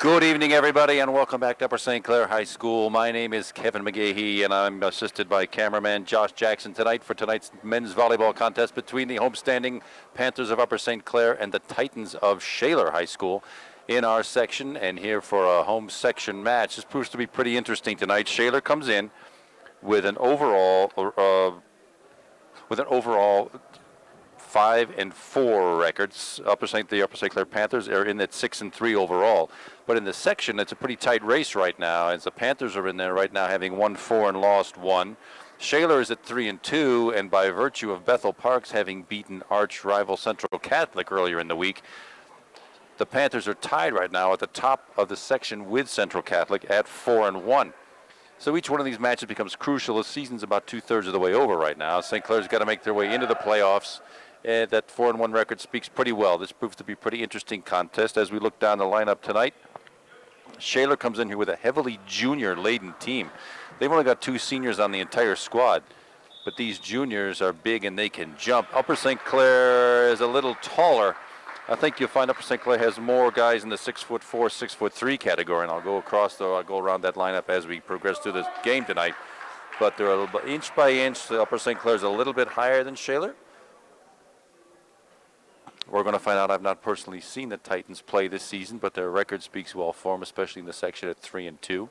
Good evening, everybody, and welcome back to Upper St. Clair High School. My name is Kevin McGahee, and I'm assisted by cameraman Josh Jackson tonight for tonight's men's volleyball contest between the homestanding Panthers of Upper St. Clair and the Titans of Shaler High School in our section. And here for a home section match. This proves to be pretty interesting tonight. Shaler comes in with an overall 5-4 records. The Upper St. Clair Panthers are in at 6-3 overall. But in the section, it's a pretty tight race right now, as the Panthers are in there right now, having won 4 and lost 1. Shaler is at 3-2, and by virtue of Bethel Parks having beaten arch rival Central Catholic earlier in the week, the Panthers are tied right now at the top of the section with Central Catholic at 4-1. So each one of these matches becomes crucial. The season's about 2/3 of the way over right now. St. Clair's got to make their way into the playoffs. That 4-1 record speaks pretty well. This proves to be a pretty interesting contest as we look down the lineup tonight. Shaler comes in here with a heavily junior-laden team. They've only got 2 seniors on the entire squad, but these juniors are big and they can jump. Upper St. Clair is a little taller. I think you'll find Upper St. Clair has more guys in the 6'4", 6'3" category, and I'll go around that lineup as we progress through this game tonight. But they're a little bit, inch by inch, the Upper St. Clair is a little bit higher than Shaler. We're going to find out. I've not personally seen the Titans play this season, but their record speaks well for them, especially in the section at 3-2.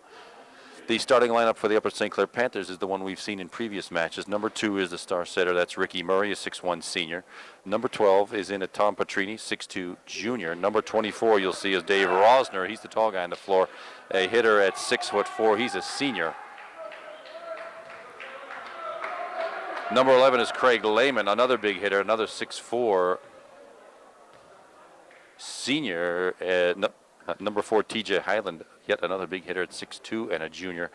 The starting lineup for the Upper St. Clair Panthers is the one we've seen in previous matches. Number 2 is the star setter. That's Ricky Murray, a 6'1" senior. Number 12 is in a Tom Petrini, 6'2" junior. Number 24 you'll see is Dave Rosner. He's the tall guy on the floor, a hitter at 6'4". He's a senior. Number 11 is Craig Lehman, another big hitter, another 6'4" senior. Number 4, TJ Highland, yet another big hitter at 6'2" and a junior.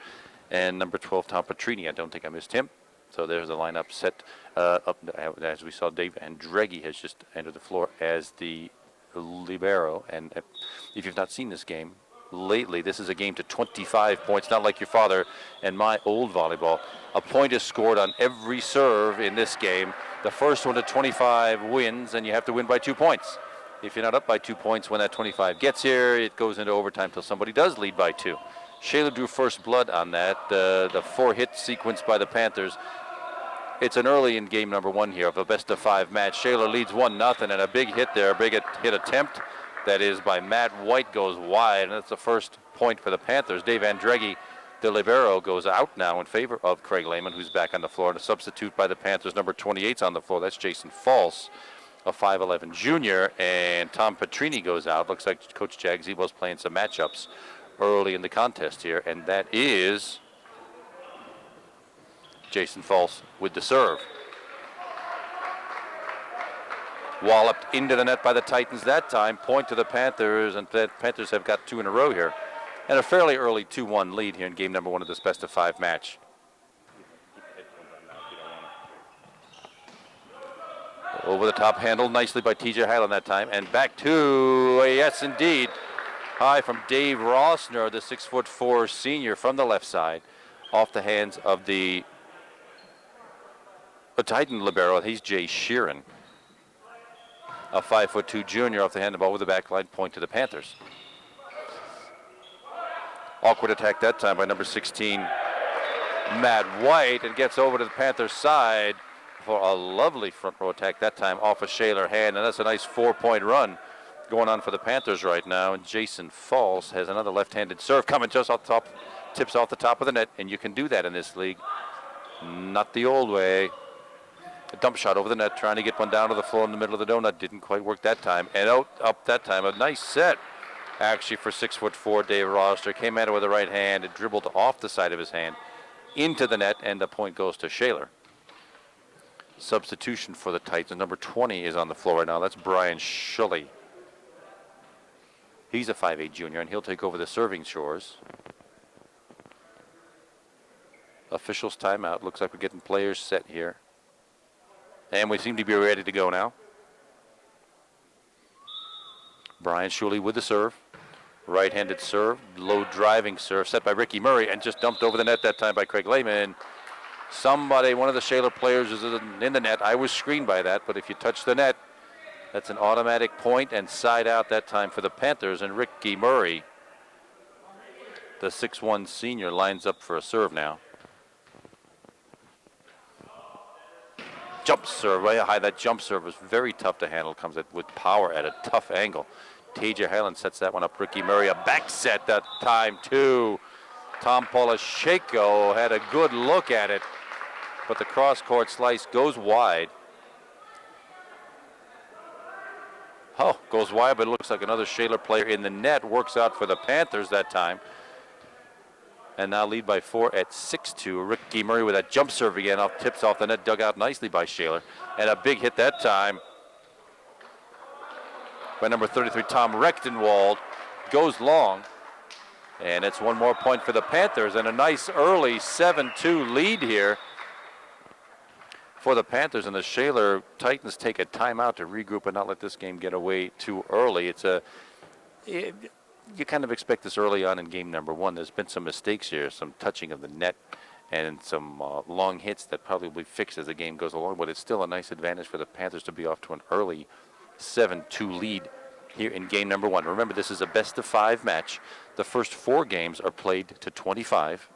And number 12, Tom Petrini. I don't think I missed him. So there's the lineup set up. As we saw, Dave Andreghi has just entered the floor as the libero. And if you've not seen this game lately, this is a game to 25 points, not like your father and my old volleyball. A point is scored on every serve in this game. The first one to 25 wins, and you have to win by 2 points. If you're not up by 2 points when that 25 gets here, it goes into overtime till somebody does lead by 2. Shaler drew first blood on that. The 4-hit sequence by the Panthers. It's an early in game number 1 here of a best-of-5 match. Shaler leads 1-0, and a big hit there, a big hit attempt. That is by Matt White, goes wide, and that's the first point for the Panthers. Dave Andreghi, the libero, goes out now in favor of Craig Lehman, who's back on the floor. And a substitute by the Panthers, number 28's on the floor. That's Jason False, a 5'11" junior, and Tom Petrini goes out. Looks like Coach Jagzebo's playing some matchups early in the contest here, and that is Jason False with the serve. Walloped into the net by the Titans that time. Point to the Panthers, and the Panthers have got 2 in a row here. And a fairly early 2-1 lead here in game number 1 of this best-of-5 match. Over the top, handled nicely by TJ Highland that time. And back to, yes indeed, high from Dave Rosner, the 6'4" senior from the left side, off the hands of the Titan libero. He's Jay Sheeran, a 5'2" junior, off the hand of the ball with the backline, point to the Panthers. Awkward attack that time by number 16, Matt White, and gets over to the Panthers side for a lovely front row attack that time off a Shaler hand, and that's a nice 4-point run going on for the Panthers right now. And Jason False has another left-handed serve coming just off the top, tips off the top of the net, and you can do that in this league. Not the old way. A dump shot over the net, trying to get one down to the floor in the middle of the donut. Didn't quite work that time, and up that time. A nice set, actually, for 6'4" Dave Roster. Came at it with the right hand. It dribbled off the side of his hand into the net, and the point goes to Shaler. Substitution for the Titans. Number 20 is on the floor right now. That's Brian Shuley. He's a 5'8" junior, and he'll take over the serving chores. Officials timeout. Looks like we're getting players set here. And we seem to be ready to go now. Brian Shuley with the serve. Right-handed serve. Low driving serve set by Ricky Murray, and just dumped over the net that time by Craig Lehman. Somebody, one of the Shaler players is in the net. I was screened by that, but if you touch the net, that's an automatic point and side out that time for the Panthers. And Ricky Murray The 6'1" senior lines up for a serve now. Jump serve, way high. That jump serve was very tough to handle. Comes with power at a tough angle. TJ Highland sets that one up. Ricky Murray, a back set that time too. Tom Polasheko had a good look at it, but the cross-court slice goes wide. Oh, goes wide, but it looks like another Shaler player in the net. Works out for the Panthers that time. And now lead by 4 at 6-2. Ricky Murray with that jump serve again. Tips off the net, dug out nicely by Shaler. And a big hit that time by number 33, Tom Rechtenwald. Goes long. And it's one more point for the Panthers. And a nice early 7-2 lead here for the Panthers. And the Shaler Titans take a timeout to regroup and not let this game get away too early. You kind of expect this early on in game number 1. There's been some mistakes here, some touching of the net and some long hits that probably will be fixed as the game goes along, but it's still a nice advantage for the Panthers to be off to an early 7-2 lead here in game number 1. Remember, this is a best-of-5 match. The first 4 games are played to 25,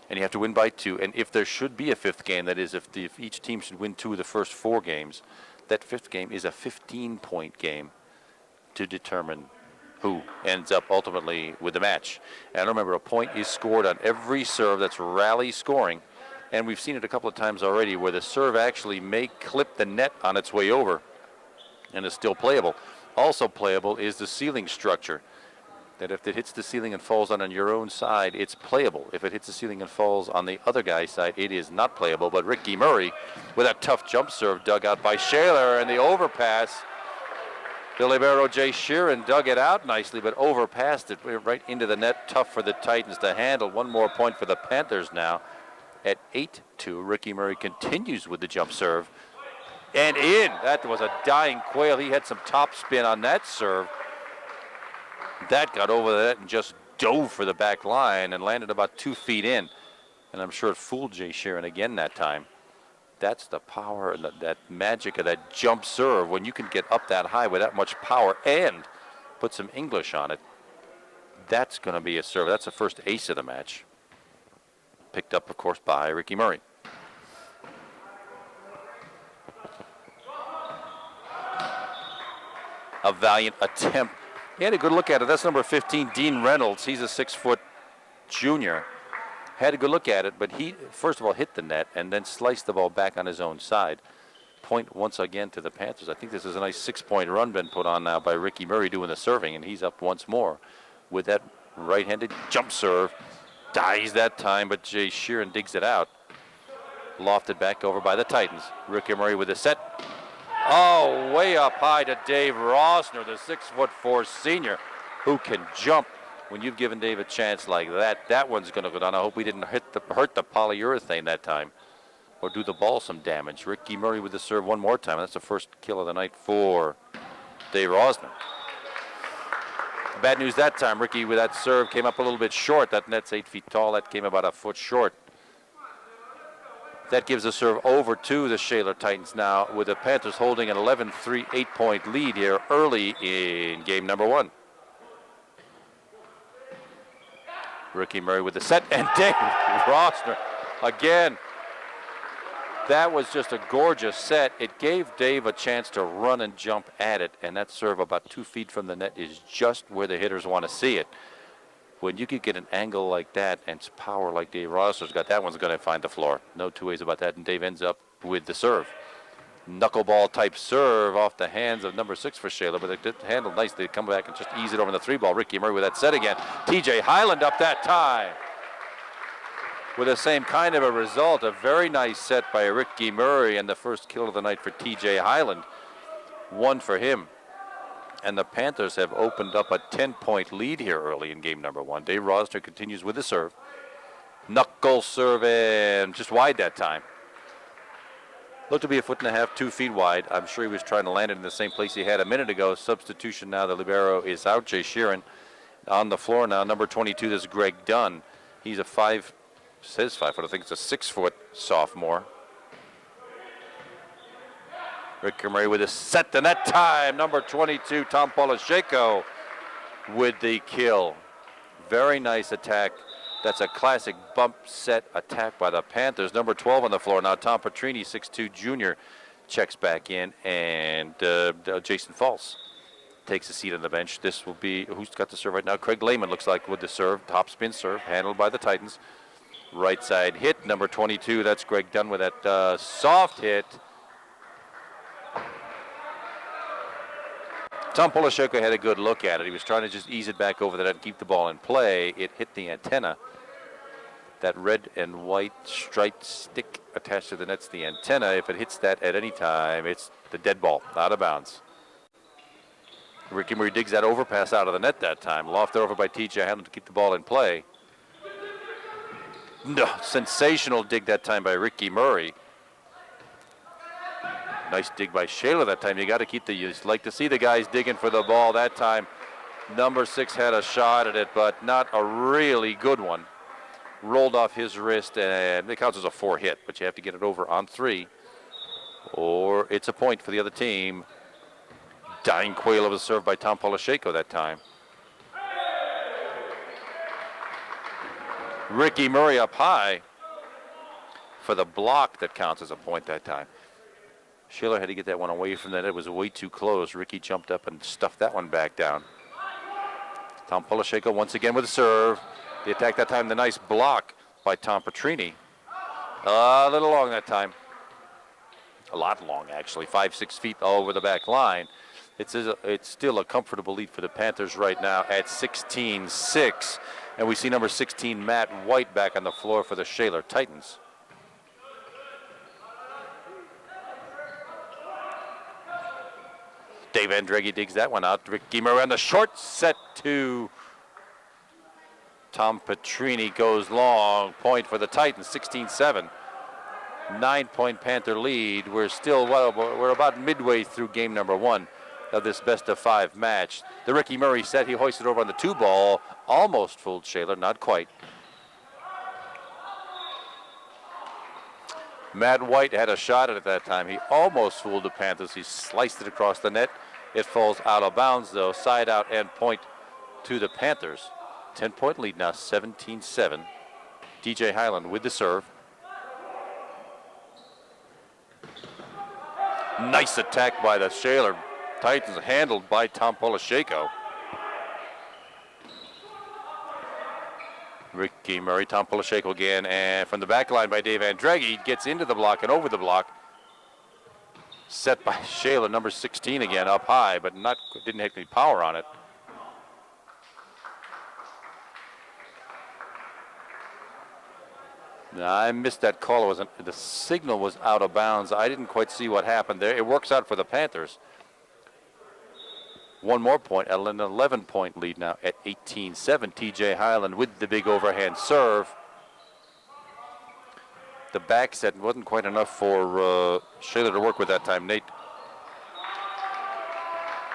and you have to win by 2. And if there should be a 5th game, that is, if each team should win 2 of the first 4 games, that 5th game is a 15-point game to determine who ends up ultimately with the match. And remember, a point is scored on every serve. That's rally scoring. And we've seen it a couple of times already where the serve actually may clip the net on its way over and is still playable. Also playable is the ceiling structure, that if it hits the ceiling and falls on your own side, it's playable. If it hits the ceiling and falls on the other guy's side, it is not playable. But Ricky Murray with a tough jump serve dug out by Shaler, and the overpass. The libero Jay Sheeran dug it out nicely, but overpassed it right into the net. Tough for the Titans to handle. One more point for the Panthers now at 8-2. Ricky Murray continues with the jump serve. And in. That was a dying quail. He had some top spin on that serve. That got over the net and just dove for the back line and landed about 2 feet in. And I'm sure it fooled Jay Sheeran again that time. That's the power and that magic of that jump serve. When you can get up that high with that much power and put some English on it, that's going to be a serve. That's the first ace of the match. Picked up, of course, by Ricky Murray. A valiant attempt. He had a good look at it. That's number 15, Dean Reynolds. He's a 6-foot junior. Had a good look at it, but he, first of all, hit the net and then sliced the ball back on his own side. Point once again to the Panthers. I think this is a nice 6-point run been put on now by Ricky Murray doing the serving, and he's up once more with that right-handed jump serve. Dies that time, but Jay Sheeran digs it out. Lofted back over by the Titans. Ricky Murray with a set. Oh, way up high to Dave Rosner, the 6'4" senior, who can jump. When you've given Dave a chance like that, that one's going to go down. I hope we didn't hurt the polyurethane that time or do the ball some damage. Ricky Murray with the serve one more time. That's the first kill of the night for Dave Rosner. Bad news that time. Ricky with that serve came up a little bit short. That net's 8 feet tall. That came about a foot short. That gives the serve over to the Shaler Titans now, with the Panthers holding an 11-3 8-point lead here early in game number 1. Ricky Murray with the set, and Dave Rosner again. That was just a gorgeous set. It gave Dave a chance to run and jump at it, and that serve about 2 feet from the net is just where the hitters want to see it. When you could get an angle like that and power like Dave Rosner's got, that one's going to find the floor. No two ways about that, and Dave ends up with the serve. Knuckleball type serve off the hands of number 6 for Shaler, but it did handle nicely. They come back and just ease it over the 3-ball. Ricky Murray with that set again. TJ Highland up that time with the same kind of a result. A very nice set by Ricky Murray, and the first kill of the night for TJ Highland. 1 for him. And the Panthers have opened up a 10-point lead here early in game number 1. Dave Rosner continues with the serve. Knuckle serve, and just wide that time. Looked to be a 1.5 feet, 2 feet wide. I'm sure he was trying to land it in the same place he had a minute ago. Substitution now. The libero is out. Jay Sheeran on the floor now. Number 22, this is Greg Dunn. He's a 5 foot. I think it's a 6-foot sophomore. Ricky Murray with a set, and that time, number 22, Tom Polasheko with the kill. Very nice attack. That's a classic bump set attack by the Panthers. Number 12 on the floor now. Tom Petrini, 6'2 junior, checks back in, and Jason Falls takes a seat on the bench. This will be, who's got the serve right now? Craig Lehman looks like with the serve. Top spin serve, handled by the Titans. Right side hit, number 22. That's Greg Dunn with that soft hit. Tom Polisheko had a good look at it. He was trying to just ease it back over the net and keep the ball in play. It hit the antenna. That red and white striped stick attached to the net's the antenna. If it hits that at any time, it's the dead ball, out of bounds. Ricky Murray digs that overpass out of the net that time. Lofted over by TJ Hanlon to keep the ball in play. No, sensational dig that time by Ricky Murray. Nice dig by Shaler that time. You got to keep you like to see the guys digging for the ball that time. Number 6 had a shot at it, but not a really good one. Rolled off his wrist, and it counts as a 4 hit, but you have to get it over on 3, or it's a point for the other team. Dying quail of a serve by Tom Polisheko that time. Ricky Murray up high for the block that counts as a point that time. Shaler had to get that one away from that. It was way too close. Ricky jumped up and stuffed that one back down. Tom Polisheko once again with a serve. The attack that time, the nice block by Tom Petrini. A little long that time. A lot long, actually. 5-6 feet over the back line. It's still a comfortable lead for the Panthers right now at 16-6. And we see number 16, Matt White, back on the floor for the Shaler Titans. Dave Andreggi digs that one out. Ricky Murray on the short set to Tom Petrini, goes long. Point for the Titans, 16-7. 9-point Panther lead. We're about midway through game number 1 of this best-of-5 match. The Ricky Murray set, he hoisted over on the 2 ball. Almost fooled Shaler, not quite. Matt White had a shot at it that time. He almost fooled the Panthers. He sliced it across the net. It falls out of bounds, though. Side out and point to the Panthers. 10-point lead now, 17-7. DJ Highland with the serve. Nice attack by the Shaler Titans, handled by Tom Polisheko. Ricky Murray, Tom Polisheko again, and from the back line by Dave Andreggi, gets into the block and over the block. Set by Shaler, number 16 again, up high, but didn't have any power on it. Now, I missed that call. The signal was out of bounds. I didn't quite see what happened there. It works out for the Panthers. One more point, an 11-point lead now at 18-7. TJ Highland with the big overhand serve. The back set wasn't quite enough for Shaler to work with that time. Nate.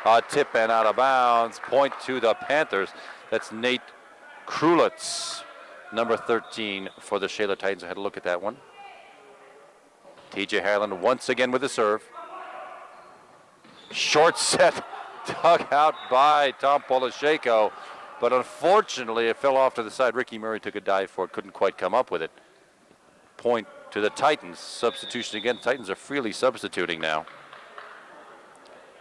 A tip and out of bounds. Point to the Panthers. That's Nate Krulitz, number 13 for the Shaler Titans. I had a look at that one. TJ Highland once again with the serve. Short set. Dug out by Tom Polisheko, but unfortunately it fell off to the side. Ricky Murray took a dive for it, couldn't quite come up with it. Point to the Titans. Substitution again. Titans are freely substituting now.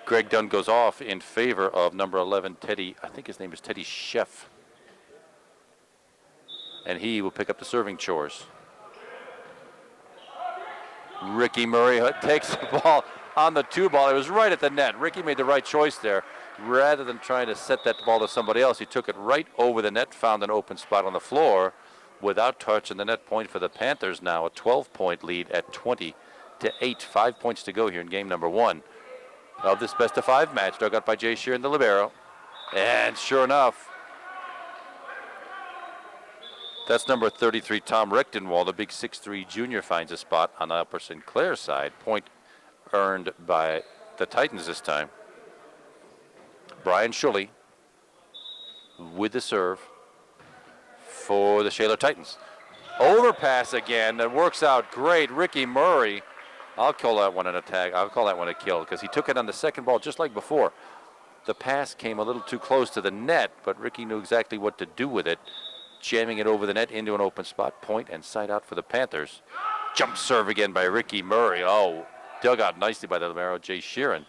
Greg Dunn goes off in favor of number 11, Teddy. I think his name is Teddy Sheff. And he will pick up the serving chores. Ricky Murray takes the ball on the 2 ball. It was right at the net. Ricky made the right choice there. Rather than trying to set that ball to somebody else, he took it right over the net, found an open spot on the floor without touching the net. Point for the Panthers now, a 12-point lead at 20-8. 5 points to go here in game number 1 of this best-of-5 match. Dug out by Jay Sheeran, the libero. And sure enough, that's number 33, Tom Rechtenwald, the big 6'3 junior, finds a spot on the Upper St. Clair side. Point earned by the Titans this time. Brian Shuley with the serve for the Shaler Titans. Overpass again. That works out great. Ricky Murray. I'll call that one an attack. I'll call that one a kill because he took it on the second ball just like before. The pass came a little too close to the net, but Ricky knew exactly what to do with it, jamming it over the net into an open spot. Point and side out for the Panthers. Jump serve again by Ricky Murray. Oh, dug out nicely by the libero, Jay Sheeran.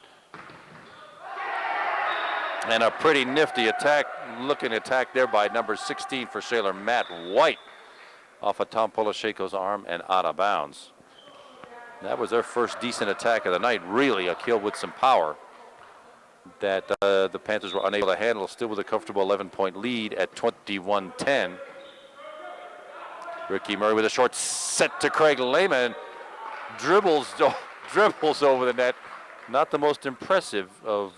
And a pretty nifty attack, looking attack there by number 16 for Shaler, Matt White, off of Tom Poloshenko's arm and out of bounds. That was their first decent attack of the night, really a kill with some power that the Panthers were unable to handle, still with a comfortable 11-point lead at 21-10. Ricky Murray with a short set to Craig Lehman. Dribbles over the net. Not the most impressive of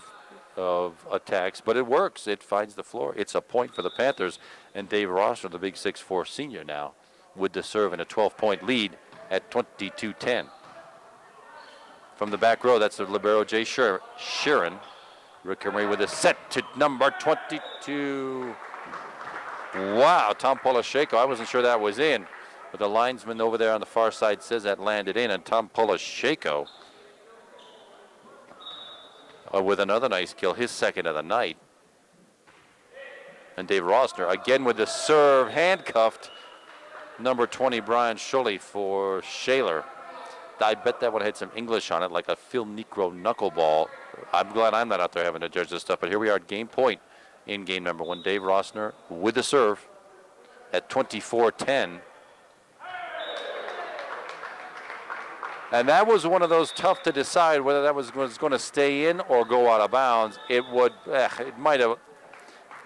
attacks, but it works. It finds the floor. It's a point for the Panthers, and Dave Rossner, the big 6'4" senior now, with the serve in a 12-point lead at 22-10. From the back row, that's the libero Jay Sheeran. Ricky Murray with a set to number 22. Wow, Tom Poloshenko. I wasn't sure that was in, but the linesman over there on the far side says that landed in, and Tom Poloshenko with another nice kill, his second of the night. And Dave Rossner again with the serve, handcuffed. Number 20, Brian Schulle for Shaler. I bet that one had some English on it, like a Phil Necro knuckleball. I'm glad I'm not out there having to judge this stuff, but here we are at game point in game number 1. Dave Rossner with the serve at 24-10. And that was one of those tough to decide whether that was going to stay in or go out of bounds. It might have,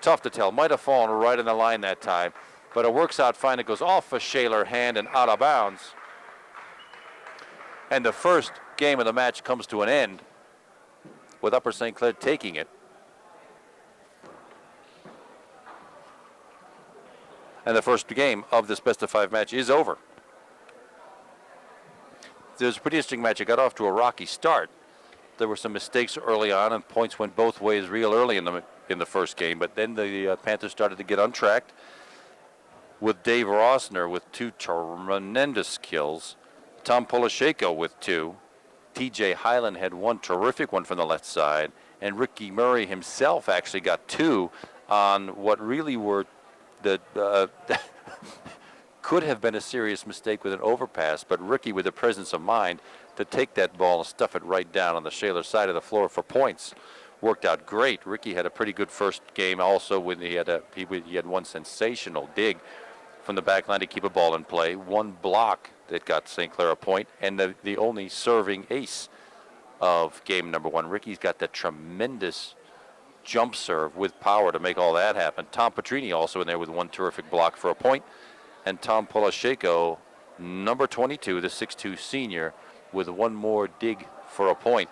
tough to tell, might have fallen right in the line that time. But it works out fine. It goes off a Shaler hand and out of bounds. And the first game of the match comes to an end with Upper St. Clair taking it. And the first game of this best-of-5 match is over. It was a pretty interesting match. It got off to a rocky start. There were some mistakes early on, and points went both ways real early in the first game. But then the Panthers started to get untracked with Dave Rossner with 2 tremendous kills. Tom Poloshenko with 2. TJ Hyland had 1 terrific one from the left side. And Ricky Murray himself actually got 2 on what really were the could have been a serious mistake with an overpass, but Ricky with the presence of mind to take that ball and stuff it right down on the Shaler side of the floor for points worked out great. Ricky had a pretty good first game also when he had 1 sensational dig from the back line to keep a ball in play, 1 block that got St. Clair a point, and the only serving ace of game number 1. Ricky's got that tremendous jump serve with power to make all that happen. Tom Petrini also in there with 1 terrific block for a point. And Tom Poloshenko, number 22, the 6'2" senior, with 1 more dig for a point.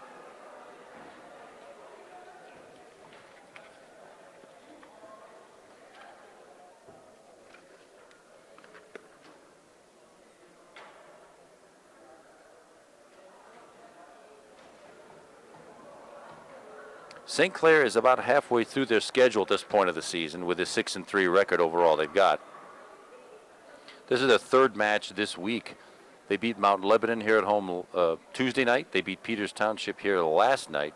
St. Clair is about halfway through their schedule at this point of the season with a 6-3 record overall they've got. This is their 3rd match this week. They beat Mount Lebanon here at home Tuesday night. They beat Peters Township here last night.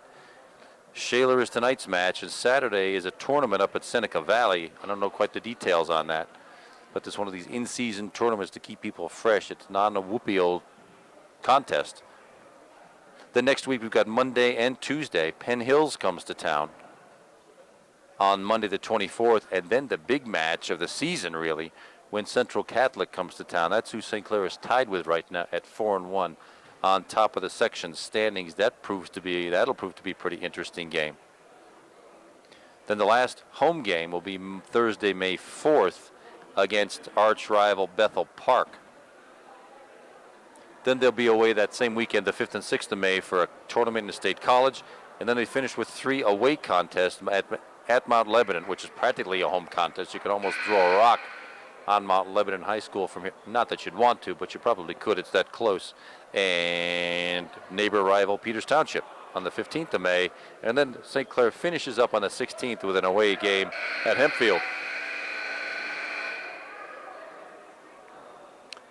Shaler is tonight's match, and Saturday is a tournament up at Seneca Valley. I don't know quite the details on that, but it's one of these in-season tournaments to keep people fresh. It's not a whoopee old contest. The next week we've got Monday and Tuesday. Penn Hills comes to town on Monday the 24th, and then the big match of the season really, when Central Catholic comes to town. That's who St. Clair is tied with right now at 4-1 on top of the section standings. That'll prove to be a pretty interesting game. Then the last home game will be Thursday, May 4th against arch rival Bethel Park. Then they'll be away that same weekend, the 5th and 6th of May, for a tournament in the State College. And then they finish with 3 away contests at Mount Lebanon, which is practically a home contest. You could almost throw a rock on Mount Lebanon High School from here. Not that you'd want to, but you probably could. It's that close. And neighbor rival Peters Township on the 15th of May. And then St. Clair finishes up on the 16th with an away game at Hempfield.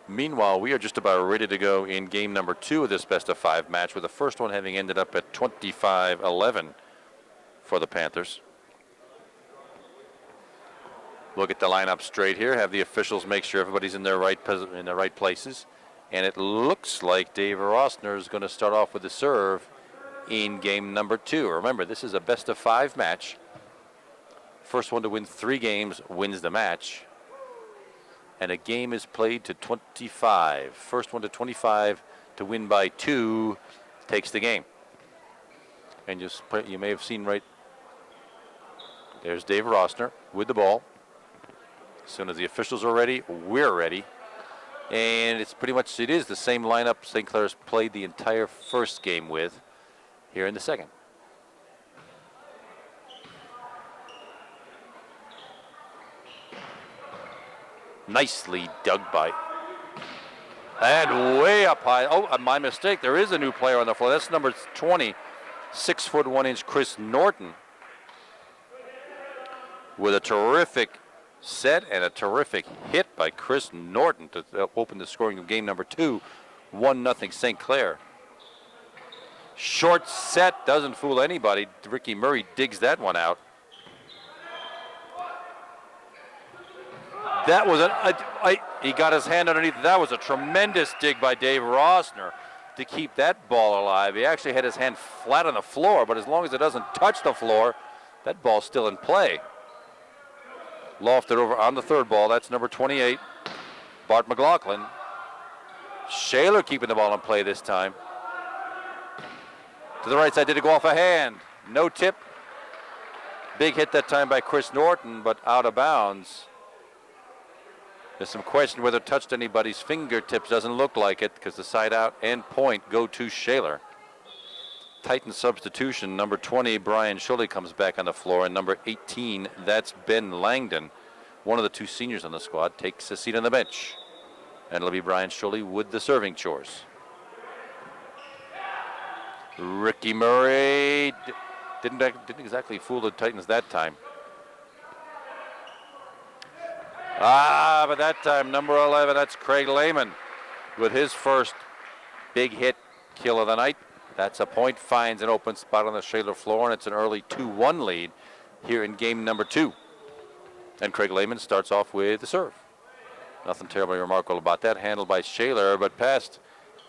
Meanwhile, we are just about ready to go in game number 2 of this best-of-5 match, with the first one having ended up at 25-11 for the Panthers. Look at the lineup straight here. Have the officials make sure everybody's in their right places. And it looks like Dave Rosner is going to start off with the serve in game number 2. Remember, this is a best-of-5 match. First one to win 3 games wins the match. And a game is played to 25. First one to 25 to win by 2 takes the game. And you may have seen right there's Dave Rosner with the ball. As soon as the officials are ready, we're ready. And it is the same lineup St. Clair's played the entire first game with here in the second. Nicely dug by. And way up high. Oh, my mistake. There is a new player on the floor. That's number 20, 6'1" Chris Norton. With a terrific set and a terrific hit by Chris Norton to open the scoring of game number 2. 1-0 St. Clair. Short set doesn't fool anybody. Ricky Murray digs that one out. That was he got his hand underneath. That was a tremendous dig by Dave Rosner to keep that ball alive. He actually had his hand flat on the floor, but as long as it doesn't touch the floor, that ball's still in play. Lofted over on the third ball. That's number 28, Bart McLaughlin. Shaler keeping the ball in play this time. To the right side, did it go off a hand? No tip. Big hit that time by Chris Norton, but out of bounds. There's some question whether it touched anybody's fingertips. Doesn't look like it because the side out and point go to Shaler. Titan substitution, number 20, Brian Schulle comes back on the floor, and number 18, that's Ben Langdon. One of the 2 seniors on the squad takes a seat on the bench. And it'll be Brian Schulle with the serving chores. Ricky Murray didn't exactly fool the Titans that time. But that time, number 11, that's Craig Lehman with his first big hit kill of the night. That's a point, finds an open spot on the Shaler floor, and it's an early 2-1 lead here in game number 2. And Craig Lehman starts off with the serve. Nothing terribly remarkable about that. Handled by Shaler, but passed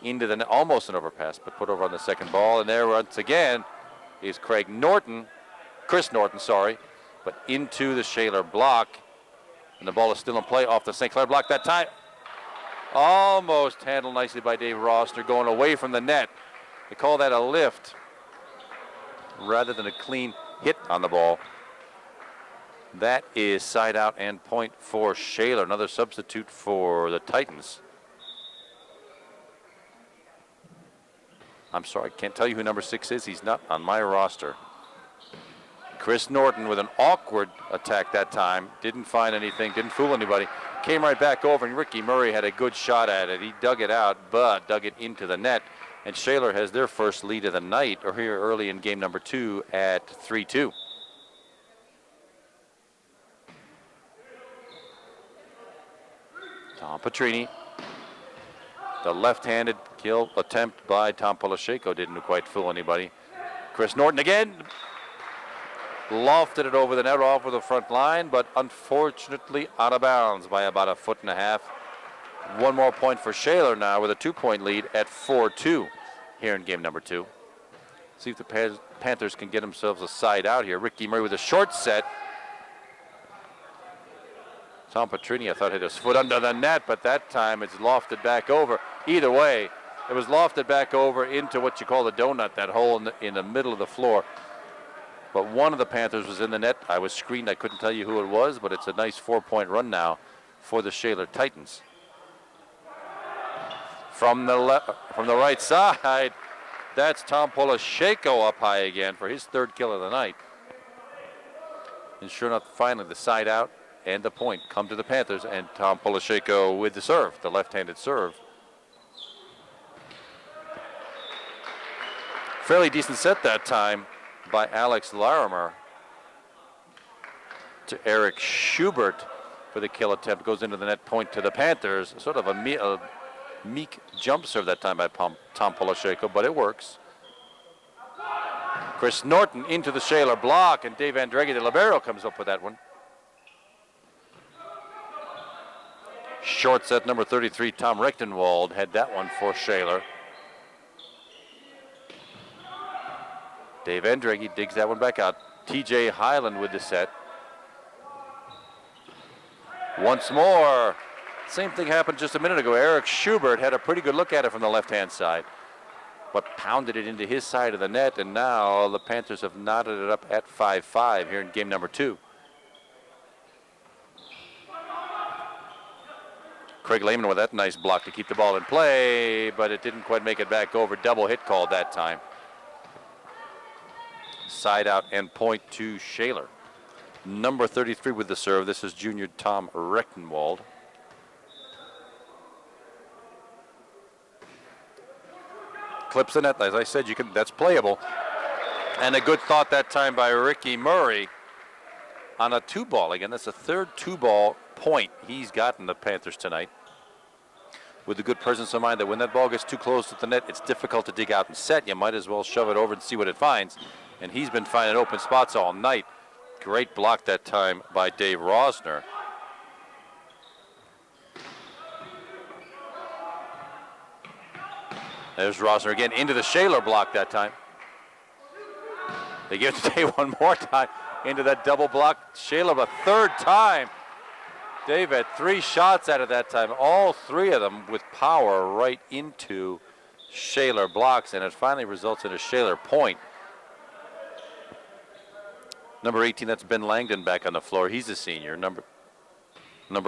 into the net, almost an overpass, but put over on the second ball. And there once again is Chris Norton, but into the Shaler block. And the ball is still in play off the St. Clair block that time. Almost handled nicely by Dave Rosner, going away from the net. They call that a lift rather than a clean hit on the ball. That is side out and point for Shaler, another substitute for the Titans. I'm sorry, I can't tell you who number 6 is. He's not on my roster. Chris Norton with an awkward attack that time. Didn't find anything, didn't fool anybody. Came right back over, and Ricky Murray had a good shot at it. He dug it out, but dug it into the net. And Shaler has their first lead of the night, or here early in game number 2 at 3-2. Tom Petrini. The left-handed kill attempt by Tom Polasheko didn't quite fool anybody. Chris Norton again. Lofted it over the net off of the front line, but unfortunately out of bounds by about a foot and a half. One more point for Shaler now with a 2-point lead at 4-2 here in game number 2. See if the Panthers can get themselves a side out here. Ricky Murray with a short set. Tom Petrini, I thought, hit his foot under the net, but that time it's lofted back over. Either way, it was lofted back over into what you call the donut, that hole in the middle of the floor. But one of the Panthers was in the net. I was screened. I couldn't tell you who it was, but it's a nice 4-point run now for the Shaler Titans. From the right side, that's Tom Polasheko up high again for his 3rd kill of the night. And sure enough, finally the side out and the point come to the Panthers, and Tom Polasheko with the serve, the left-handed serve. Fairly decent set that time by Alex Larimer to Eric Schubert for the kill attempt. Goes into the net, point to the Panthers. Sort of a meek jump serve that time by Tom Polasheko, but it works. Chris Norton into the Shaler block, and Dave Andreggi, the libero, comes up with that one. Short set number 33, Tom Rechtenwald, had that one for Shaler. Dave Andreggi digs that one back out. TJ Highland with the set. Once more. Same thing happened just a minute ago. Eric Schubert had a pretty good look at it from the left-hand side, but pounded it into his side of the net, and now the Panthers have knotted it up at 5-5 here in game number 2. Craig Lehman with that nice block to keep the ball in play, but it didn't quite make it back over. Double hit called that time. Side out and point to Shaler. Number 33 with the serve. This is junior Tom Rechtenwald. Clips the net. As I said, that's playable. And a good thought that time by Ricky Murray on a 2-ball. Again, that's the third 2-ball point he's gotten the Panthers tonight. With the good presence of mind that when that ball gets too close to the net, it's difficult to dig out and set. You might as well shove it over and see what it finds. And he's been finding open spots all night. Great block that time by Dave Rosner. There's Rosner again into the Shaler block that time. They give it to Dave one more time into that double block. Shaler a third time. Dave had 3 shots out of that time, all 3 of them with power right into Shaler blocks, and it finally results in a Shaler point. Number 18, that's Ben Langdon back on the floor. He's a senior. Number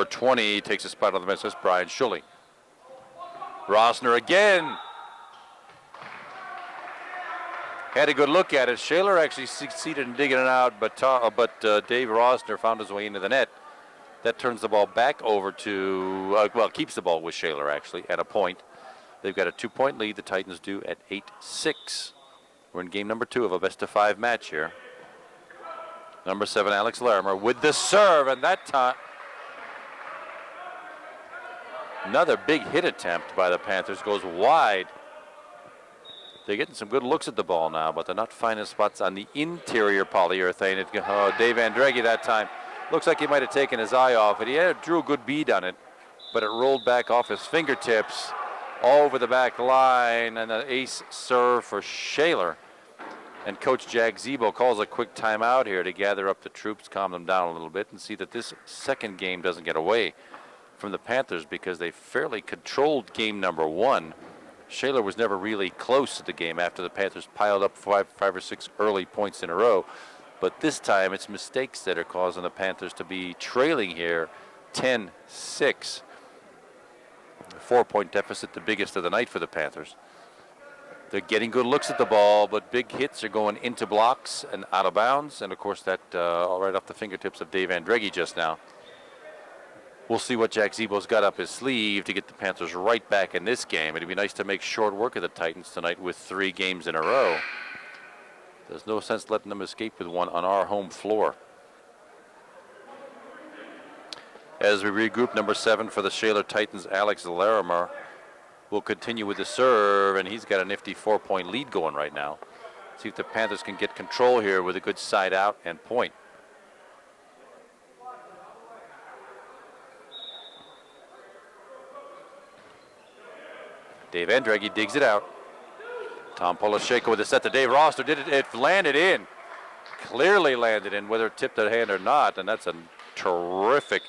20 takes a spot on the bench. That's Brian Schully. Rosner again. Had a good look at it. Shaler actually succeeded in digging it out, but Dave Rosner found his way into the net. That turns the ball back over to, keeps the ball with Shaler actually at a point. They've got a 2-point lead. The Titans do at 8-6. We're in game number 2 of a best-of-5 match here. Number 7, Alex Larimer with the serve, and that time another big hit attempt by the Panthers goes wide. They're getting some good looks at the ball now, but they're not finding spots on the interior polyurethane. Dave Andreggi that time looks like he might have taken his eye off it. He drew a good bead on it, but it rolled back off his fingertips over the back line, and an ace serve for Shaler. And Coach Jack Zebo calls a quick timeout here to gather up the troops, calm them down a little bit, and see that this second game doesn't get away from the Panthers, because they fairly controlled game number 1. Shaler was never really close to the game after the Panthers piled up 5 or 6 early points in a row. But this time it's mistakes that are causing the Panthers to be trailing here 10-6. 4-point deficit, the biggest of the night for the Panthers. They're getting good looks at the ball, but big hits are going into blocks and out of bounds. And, of course, that right off the fingertips of Dave Andreggi just now. We'll see what Jack Zebo's got up his sleeve to get the Panthers right back in this game. It'd be nice to make short work of the Titans tonight with 3 games in a row. There's no sense letting them escape with one on our home floor. As we regroup, number 7 for the Shaler Titans, Alex Larimer, will continue with the serve, and he's got a nifty 4-point lead going right now. See if the Panthers can get control here with a good side out and point. Dave Andreggi digs it out. Tom Polasheko with a set to Dave Rosner. It landed in. Clearly landed in, whether it tipped the hand or not, and that's a terrific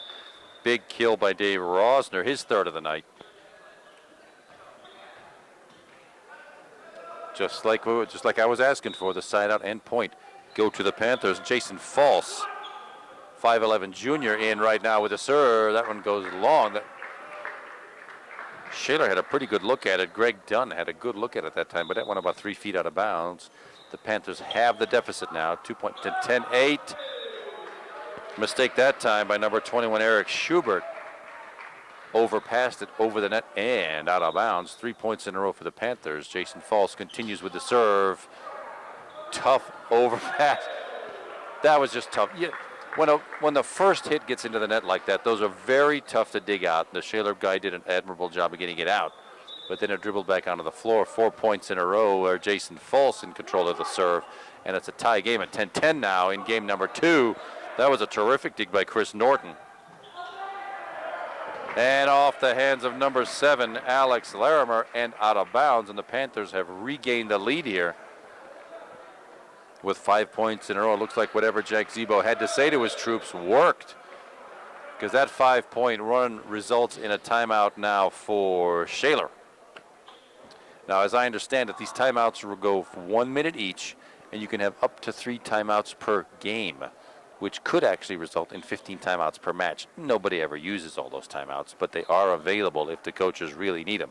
big kill by Dave Rosner, his 3rd of the night. Just like I was asking for, the side out and point go to the Panthers. Jason False, 5'11" junior, in right now with a serve. That one goes long. Shaler had a pretty good look at it. Greg Dunn had a good look at it that time, but that went about 3 feet out of bounds. The Panthers have the deficit now, 2-point to 10-8. Mistake that time by number 21, Eric Schubert. Overpassed it over the net and out of bounds. 3 points in a row for the Panthers. Jason False continues with the serve. Tough overpass. That was just tough. Yeah, when the first hit gets into the net like that, those are very tough to dig out. The Shaler guy did an admirable job of getting it out. But then it dribbled back onto the floor. 4 points in a row where Jason False in control of the serve. and it's a tie game at 10-10 now in game number 2. That was a terrific dig by Chris Norton. And off the hands of number 7, Alex Larimer, and out of bounds, and the Panthers have regained the lead here with 5 points in a row. It looks like whatever Jack Zebo had to say to his troops worked, because that 5-point run results in a timeout now for Shaler. Now, as I understand it, these timeouts will go for 1 minute each, and you can have up to 3 timeouts per game, which could actually result in 15 timeouts per match. Nobody ever uses all those timeouts, but they are available if the coaches really need them.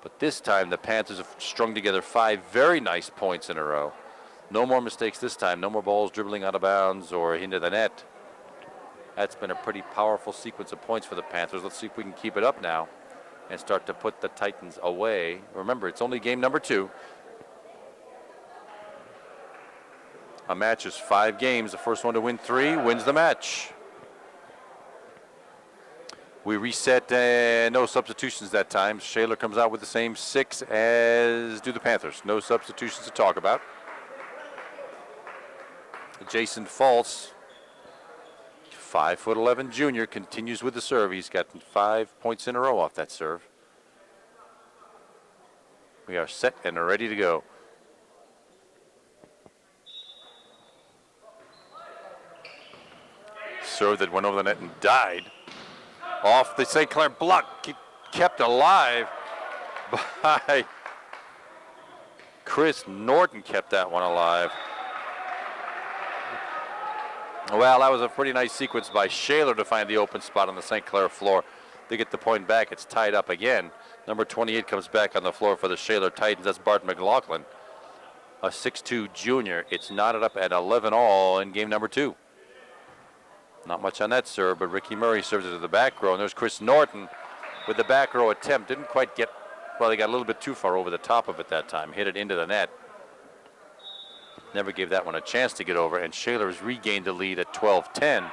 But this time, the Panthers have strung together 5 very nice points in a row. No more mistakes this time. No more balls dribbling out of bounds or into the net. That's been a pretty powerful sequence of points for the Panthers. Let's see if we can keep it up now and start to put the Titans away. Remember, it's only game number 2. A match is 5 games. The first one to win 3 wins the match. We reset, no substitutions that time. Shaler comes out with the same 6 as do the Panthers. No substitutions to talk about. Jason False, 5'11" junior, continues with the serve. He's gotten 5 points in a row off that serve. We are set and ready to go. Serve that went over the net and died. Off the St. Clair block, kept alive by Chris Norton, kept that one alive. Well, that was a pretty nice sequence by Shaler to find the open spot on the St. Clair floor. They get the point back. It's tied up again. Number 28 comes back on the floor for the Shaler Titans. That's Bart McLaughlin, a 6'2" junior. It's knotted up at 11 all in game number 2. Not much on that serve, but Ricky Murray serves it to the back row. And there's Chris Norton with the back row attempt. Didn't quite get, well, they got a little bit too far over the top of it that time. Hit it into the net. Never gave that one a chance to get over, and Shaler has regained the lead at 12-10.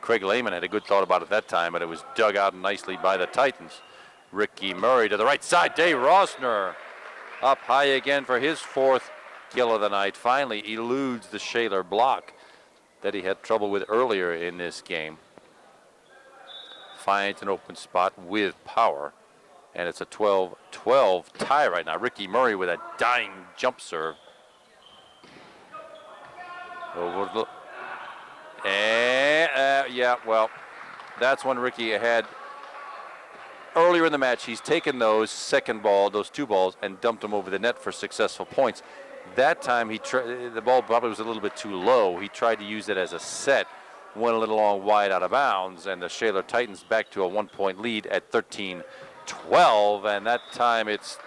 Craig Lehman had a good thought about it that time, but it was dug out nicely by the Titans. Ricky Murray to the right side. Dave Rosner up high again for his 4th kill of the night. Finally eludes the Shaler block that he had trouble with earlier in this game. Finds an open spot with power. And it's a 12-12 tie right now. Ricky Murray with a dying jump serve. Yeah, well, that's when Ricky had earlier in the match. He's taken those those 2 balls, and dumped them over the net for successful points. That time, the ball probably was a little bit too low. He tried to use it as a set, went a little long wide out of bounds, and the Shaler Titans back to a 1-point lead at 13-12, and that time it's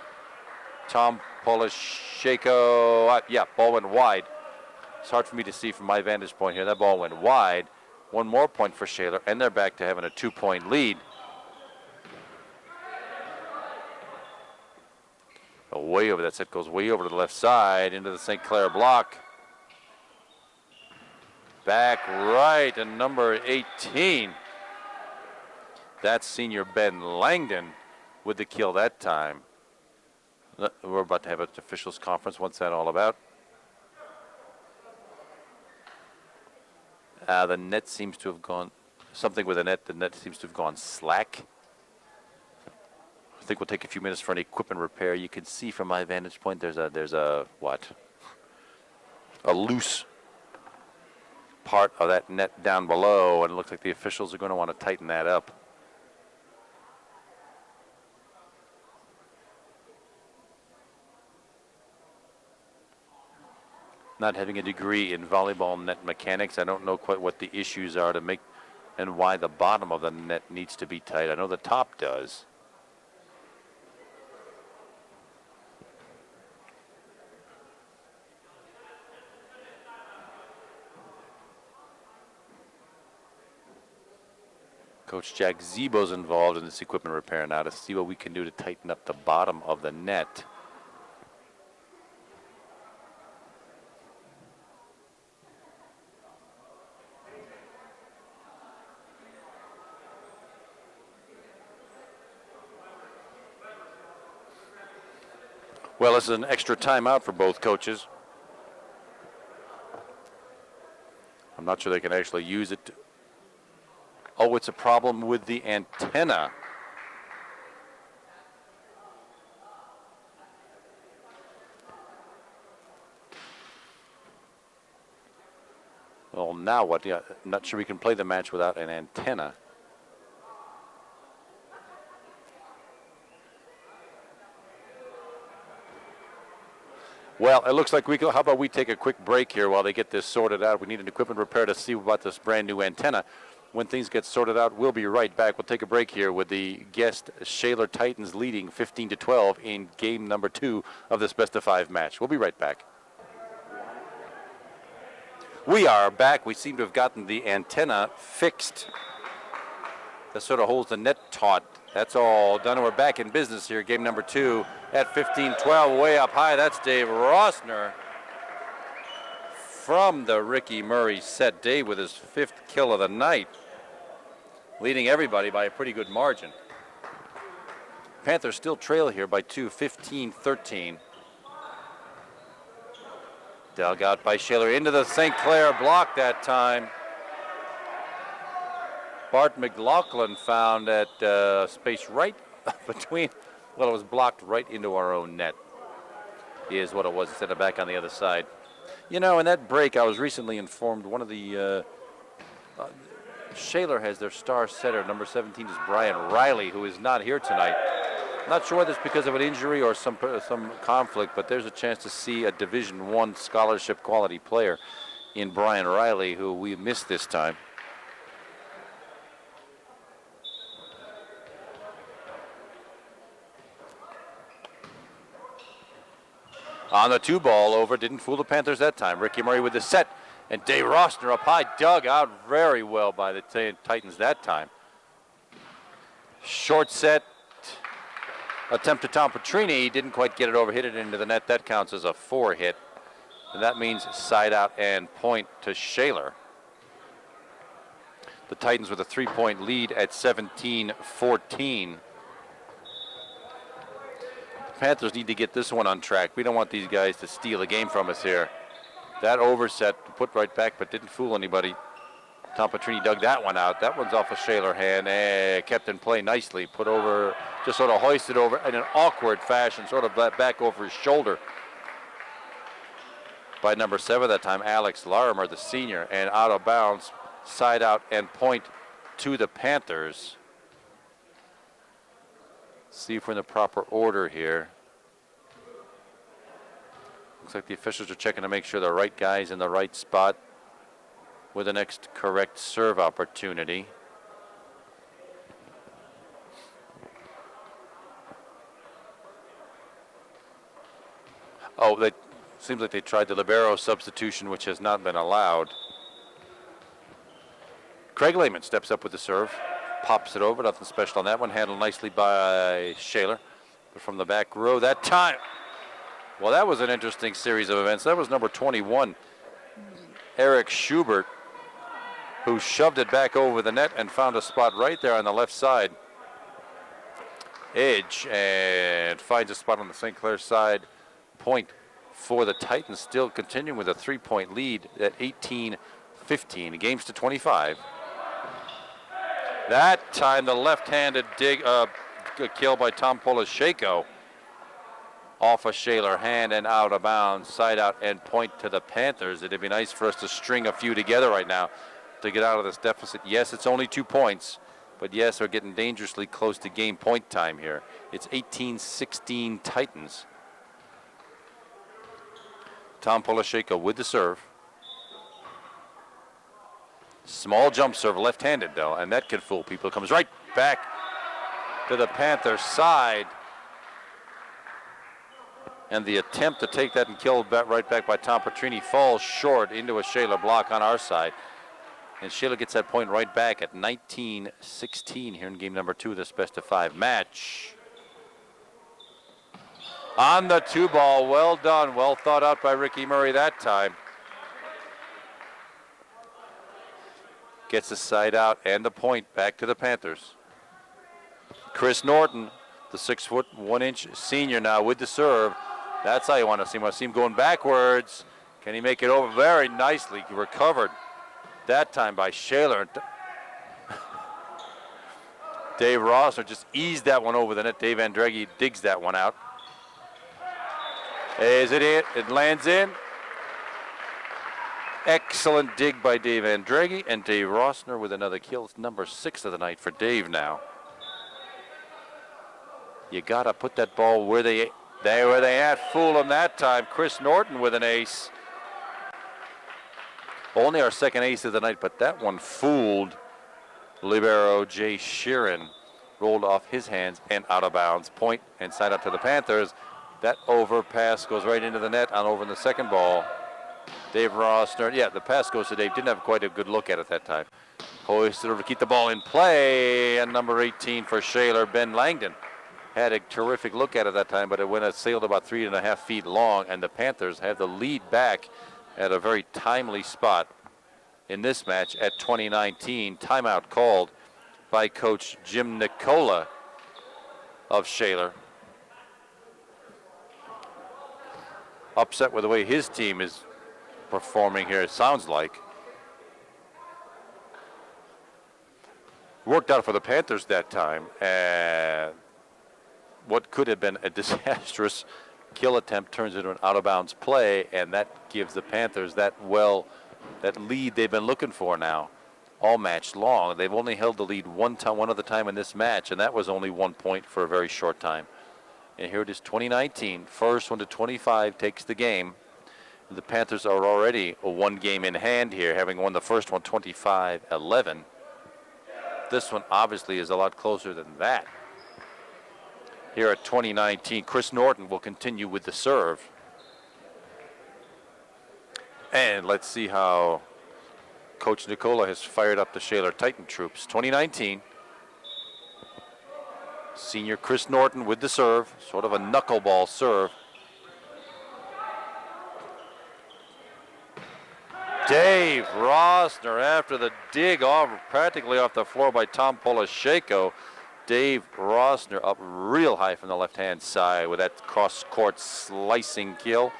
Tom Polisheko. Yeah, ball went wide. It's hard for me to see from my vantage point here. That ball went wide. 1 more point for Shaler, and they're back to having a 2-point lead. Way over, that set goes way over to the left side into the St. Clair block. Back right to number 18. That's senior Ben Langdon with the kill that time. We're about to have an officials conference. What's that all about? The net seems to have gone, something with the net seems to have gone slack. I think we'll take a few minutes for an equipment repair. You can see from my vantage point there's a loose part of that net down below, and it looks like the officials are going to want to tighten that up. Not having a degree in volleyball net mechanics, I don't know quite what the issues are to make and why the bottom of the net needs to be tight. I know the top does. Coach Jack Zebo's involved in this equipment repair now to see what we can do to tighten up the bottom of the net. Well, this is an extra timeout for both coaches. I'm not sure they can actually use it. Oh, it's a problem with the antenna. Well, now what? Yeah, I'm not sure we can play the match without an antenna. Well, it looks like how about we take a quick break here while they get this sorted out. We need an equipment repair to see about this brand new antenna. When things get sorted out, we'll be right back. We'll take a break here with the guest Shaler Titans leading 15-12 in game number 2 of this best-of-5 match. We'll be right back. We are back. We seem to have gotten the antenna fixed. That sort of holds the net taut. That's all done, and we're back in business here. Game number 2 at 15-12, way up high. That's Dave Rossner from the Ricky Murray set. Dave with his 5th kill of the night, leading everybody by a pretty good margin. Panthers still trail here by 2, 15-13. Dug out by Shaler into the St. Clair block that time. Bart McLaughlin found that space right between, well, it was blocked right into our own net. Is what it was, instead of back on the other side. You know, in that break, I was recently informed one of the, Shaler has their star setter, number 17 is Brian Riley, who is not here tonight. Not sure whether it's because of an injury or some conflict, but there's a chance to see a Division I scholarship quality player in Brian Riley, who we missed this time. On the 2-ball over, didn't fool the Panthers that time. Ricky Murray with the set, and Dave Rossner up high, dug out very well by the Titans that time. Short set, attempt to Tom Petrini, didn't quite get it over, hit it into the net. That counts as a 4 hit, and that means side out and point to Shaler. The Titans with a 3-point lead at 17-14. Panthers need to get this one on track. We don't want these guys to steal a game from us here. That overset put right back, but didn't fool anybody. Tom Petrini dug that one out. That one's off a Shaler hand. Kept in play nicely. Put over, just sort of hoisted over in an awkward fashion, sort of back over his shoulder. By number 7 that time, Alex Larimer, the senior, and out of bounds, side out and point to the Panthers. See if we're in the proper order here. Looks like the officials are checking to make sure the right guy's in the right spot with the next correct serve opportunity. Oh, that seems like they tried the libero substitution, which has not been allowed. Craig Lehman steps up with the serve. Pops it over, nothing special on that one. Handled nicely by Shaler. But from the back row that time. Well, that was an interesting series of events. That was number 21, Eric Schubert, who shoved it back over the net and found a spot right there on the left side edge and finds a spot on the St. Clair side. Point for the Titans, still continuing with a 3-point lead at 18-15. Games to 25. That time, the left-handed kill by Tom Polisheko off a Shaler hand and out of bounds, side out and point to the Panthers. It'd be nice for us to string a few together right now to get out of this deficit. Yes, it's only 2 points, but yes, we're getting dangerously close to game point time here. It's 18-16 Titans. Tom Polisheko with the serve. Small jump serve, left-handed though, and that could fool people. Comes right back to the Panther side. And the attempt to take that and kill right back by Tom Petrini falls short into a Shaler block on our side. And Shaler gets that point right back at 19-16 here in game number 2 of this best-of-5 match. On the 2-ball, well done, well thought out by Ricky Murray that time. Gets the side out and the point back to the Panthers. Chris Norton, the 6'1" senior now with the serve. That's how you want to see him. I see him going backwards. Can he make it over? Very nicely recovered. That time by Shaler. Dave Rossner just eased that one over the net. Dave Andreghi digs that one out. Is it in? It lands in. Excellent dig by Dave Andreghi, and Dave Rossner with another kill. It's number 6 of the night for Dave now. You got to put that ball where they at. Fool him that time. Chris Norton with an ace. Only our second ace of the night, but that one fooled libero Jay Sheeran. Rolled off his hands and out of bounds. Point and side up to the Panthers. That overpass goes right into the net on over in the second ball. Dave Rossner, yeah, the pass goes to Dave. Didn't have quite a good look at it that time. Hoisted over to keep the ball in play. And number 18 for Shaler, Ben Langdon. Had a terrific look at it that time, but it sailed about 3.5 feet long, and the Panthers have the lead back at a very timely spot in this match at 2019. Timeout called by Coach Jim Nicola of Shaler. Upset with the way his team is performing here, it sounds like. Worked out for the Panthers that time. What could have been a disastrous kill attempt turns into an out-of-bounds play, and that gives the Panthers that lead they've been looking for now all match long. They've only held the lead one other time in this match, and that was only 1 point for a very short time. And here it is, 2019. First one to 25 takes the game. The Panthers are already a 1 game in hand here, having won the first one 25-11. This one obviously is a lot closer than that. Here at 2019, Chris Norton will continue with the serve. And let's see how Coach Nicola has fired up the Shaler Titan troops. 2019. Senior Chris Norton with the serve, sort of a knuckleball serve. Dave Rossner after the dig practically off the floor by Tom Polasheko. Dave Rossner up real high from the left-hand side with that cross-court slicing kill.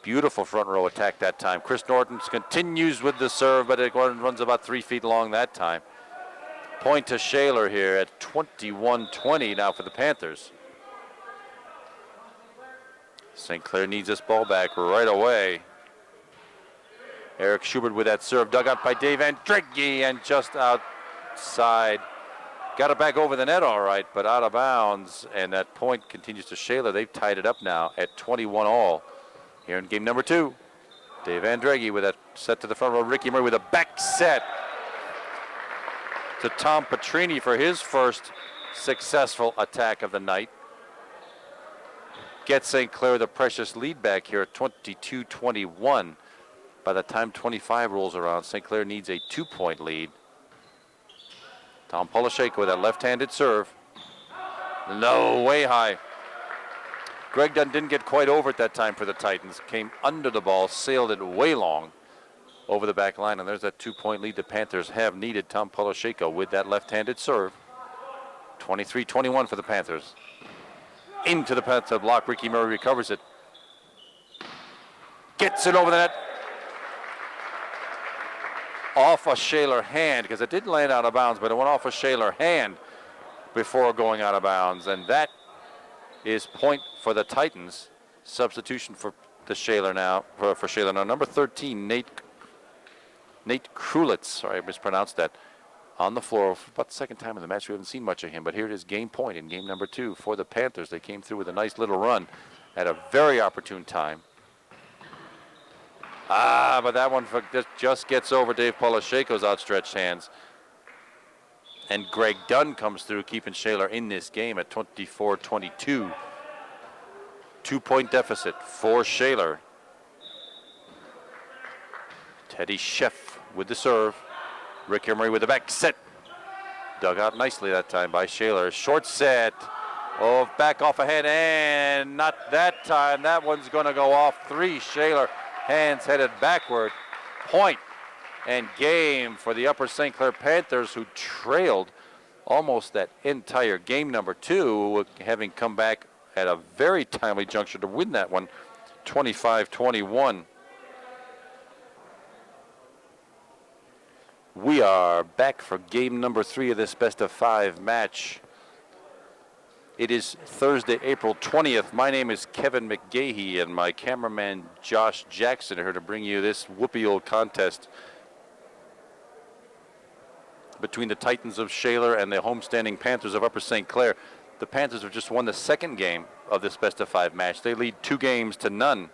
Beautiful front row attack that time. Chris Norton continues with the serve, but it runs about 3 feet long that time. Point to Shaler here at 21-20 now for the Panthers. St. Clair needs this ball back right away. Eric Schubert with that serve, dug out by Dave Andreghi and just outside. Got it back over the net all right, but out of bounds, and that point continues to Shaler. They've tied it up now at 21 all here in game number 2. Dave Andreghi with that set to the front row. Ricky Murray with a back set to Tom Petrini for his first successful attack of the night. Get St. Clair the precious lead back here at 22-21. By the time 25 rolls around, St. Clair needs a 2-point lead. Tom Polasheko with that left-handed serve. No, way high. Greg Dunn didn't get quite over it that time for the Titans. Came under the ball, sailed it way long over the back line, and there's that 2-point lead the Panthers have needed. Tom Polasheko with that left-handed serve. 23-21 for the Panthers. Into the Panther block. Ricky Murray recovers it. Gets it over the net. Off a Shaler hand, because it didn't land out of bounds, but it went off a Shaler hand before going out of bounds. And that is point for the Titans. Substitution for the Shaler now, for Shaler now. Number 13, Nate Krulitz. Sorry, I mispronounced that. On the floor for about the second time in the match. We haven't seen much of him, but here it is, game point in game number 2 for the Panthers. They came through with a nice little run at a very opportune time. But that one just gets over Dave Polasheko's outstretched hands. And Greg Dunn comes through, keeping Shaler in this game at 24-22. 2-point deficit for Shaler. Teddy Sheff with the serve. Rick Emery with the back set. Dug out nicely that time by Shaler. Short set. Oh, back off ahead, and not that time. That one's going to go off 3. Shaler. Hands headed backward. Point and game for the Upper St. Clair Panthers, who trailed almost that entire game number 2, having come back at a very timely juncture to win that one, 25-21. We are back for game number 3 of this best-of-5 match. It is Thursday, April 20th. My name is Kevin McGahey, and my cameraman Josh Jackson are here to bring you this whoopee old contest between the Titans of Shaler and the homestanding Panthers of Upper St. Clair. The Panthers have just won the second game of this best-of-5 match. They lead 2-0.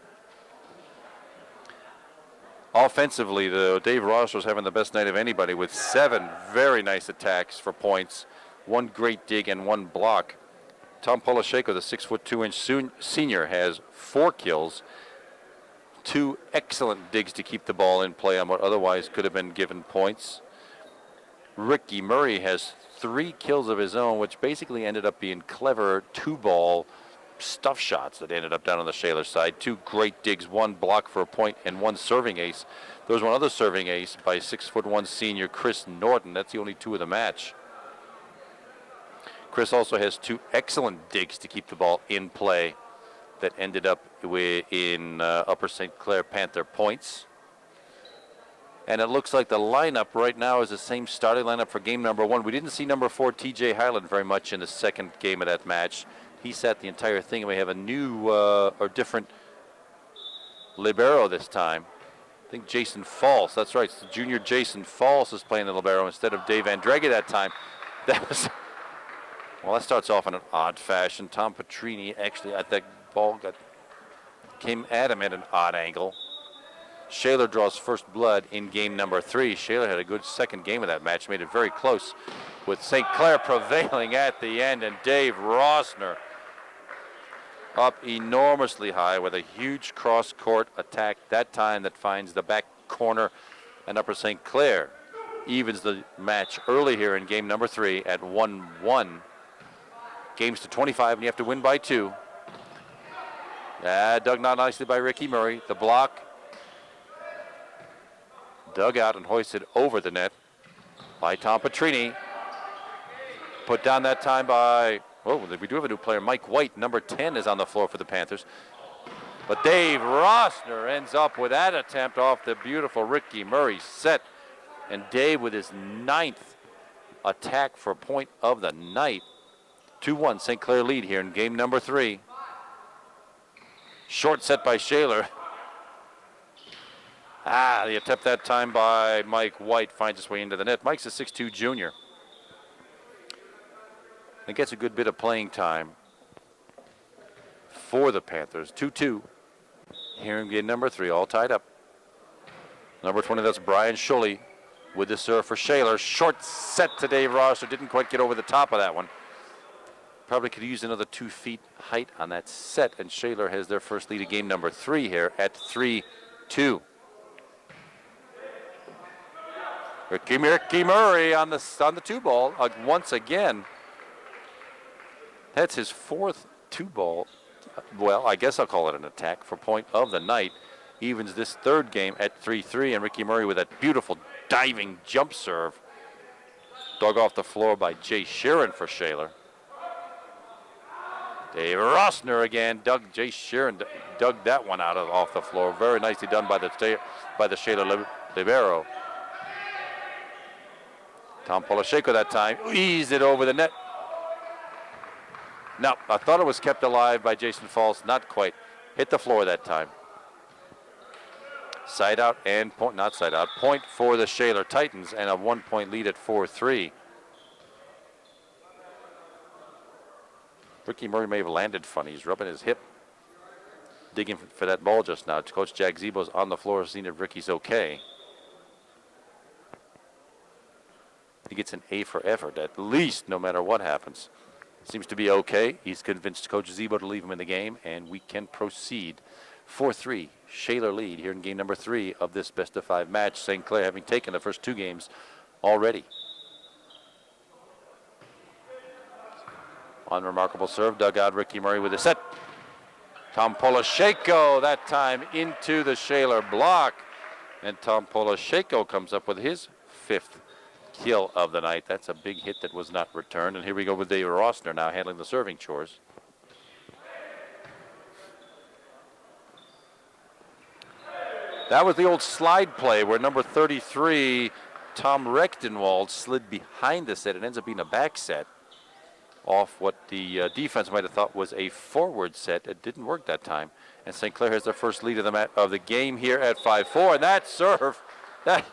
Offensively, though, Dave Ross was having the best night of anybody with 7 very nice attacks for points, 1 great dig and 1 block. Tom Polasheko, the 6'2" senior, has 4 kills, 2 excellent digs to keep the ball in play on what otherwise could have been given points. Ricky Murray has 3 kills of his own, which basically ended up being clever 2-ball stuff shots that ended up down on the Shaler side. 2 great digs, 1 block for a point, and 1 serving ace. There was one other serving ace by 6'1" senior Chris Norton. That's the only 2 of the match. Chris also has 2 excellent digs to keep the ball in play that ended up in Upper St. Clair Panther points. And it looks like the lineup right now is the same starting lineup for game number 1. We didn't see number 4 TJ Highland very much in the second game of that match. He sat the entire thing, and we have a new or different libero this time. I think Jason False, that's right, so junior Jason False is playing the libero instead of Dave Andregi that time. That was, well, that starts off in an odd fashion. Tom Petrini actually at that ball came at him at an odd angle. Shaler draws first blood in game number 3. Shaler had a good second game of that match, made it very close with St. Clair prevailing at the end, and Dave Rossner up enormously high with a huge cross-court attack that time that finds the back corner, and Upper St. Clair evens the match early here in game number 3 at 1-1. Games to 25, and you have to win by 2. Dug out nicely by Ricky Murray. The block dug out and hoisted over the net by Tom Petrini. Put down that time by, oh, we do have a new player, Mike White. Number 10 is on the floor for the Panthers. But Dave Rossner ends up with that attempt off the beautiful Ricky Murray set. And Dave with his 9th attack for point of the night. 2-1 St. Clair lead here in game number 3. Short set by Shaler. The attempt that time by Mike White finds its way into the net. Mike's a 6'2" junior. And gets a good bit of playing time for the Panthers. 2-2 here in game number 3, all tied up. Number 20, that's Brian Schulle with the serve for Shaler. Short set to Dave Rossner. Didn't quite get over the top of that one. Probably could use another 2 feet height on that set, and Shaler has their first lead of game number 3 here at 3-2. Ricky Murray on the 2-ball once again. That's his 4th 2-ball. Well, I guess I'll call it an attack for point of the night. Evens this 3rd game at 3-3, and Ricky Murray with that beautiful diving jump serve. Dug off the floor by Jay Sheeran for Shaler. Dave Rossner again. Jay Sheeran dug that one out off the floor. Very nicely done by the Shaler libero. Tom Polasheko that time eased it over the net. No, I thought it was kept alive by Jason Falls. Not quite. Hit the floor that time. Side out and point, not side out. Point for the Shaler Titans and a 1-point lead at 4-3. Ricky Murray may have landed funny. He's rubbing his hip, digging for that ball just now. Coach Jack Zebo's on the floor, seeing if Ricky's okay. He gets an A for effort, at least, no matter what happens. Seems to be okay. He's convinced Coach Zebo to leave him in the game, and we can proceed. 4-3, Shaler lead here in game number 3 of this best-of-5 match. St. Clair having taken the first 2 games already. Unremarkable serve, dug out Ricky Murray with a set. Tom Polasheko that time into the Shaler block. And Tom Polasheko comes up with his 5th kill of the night. That's a big hit that was not returned. And here we go with Dave Rossner now handling the serving chores. That was the old slide play where number 33, Tom Rechtenwald, slid behind the set. It ends up being a back set off what the defense might have thought was a forward set. It didn't work that time. And St. Clair has their first lead of the game here at 5-4. And that serve, that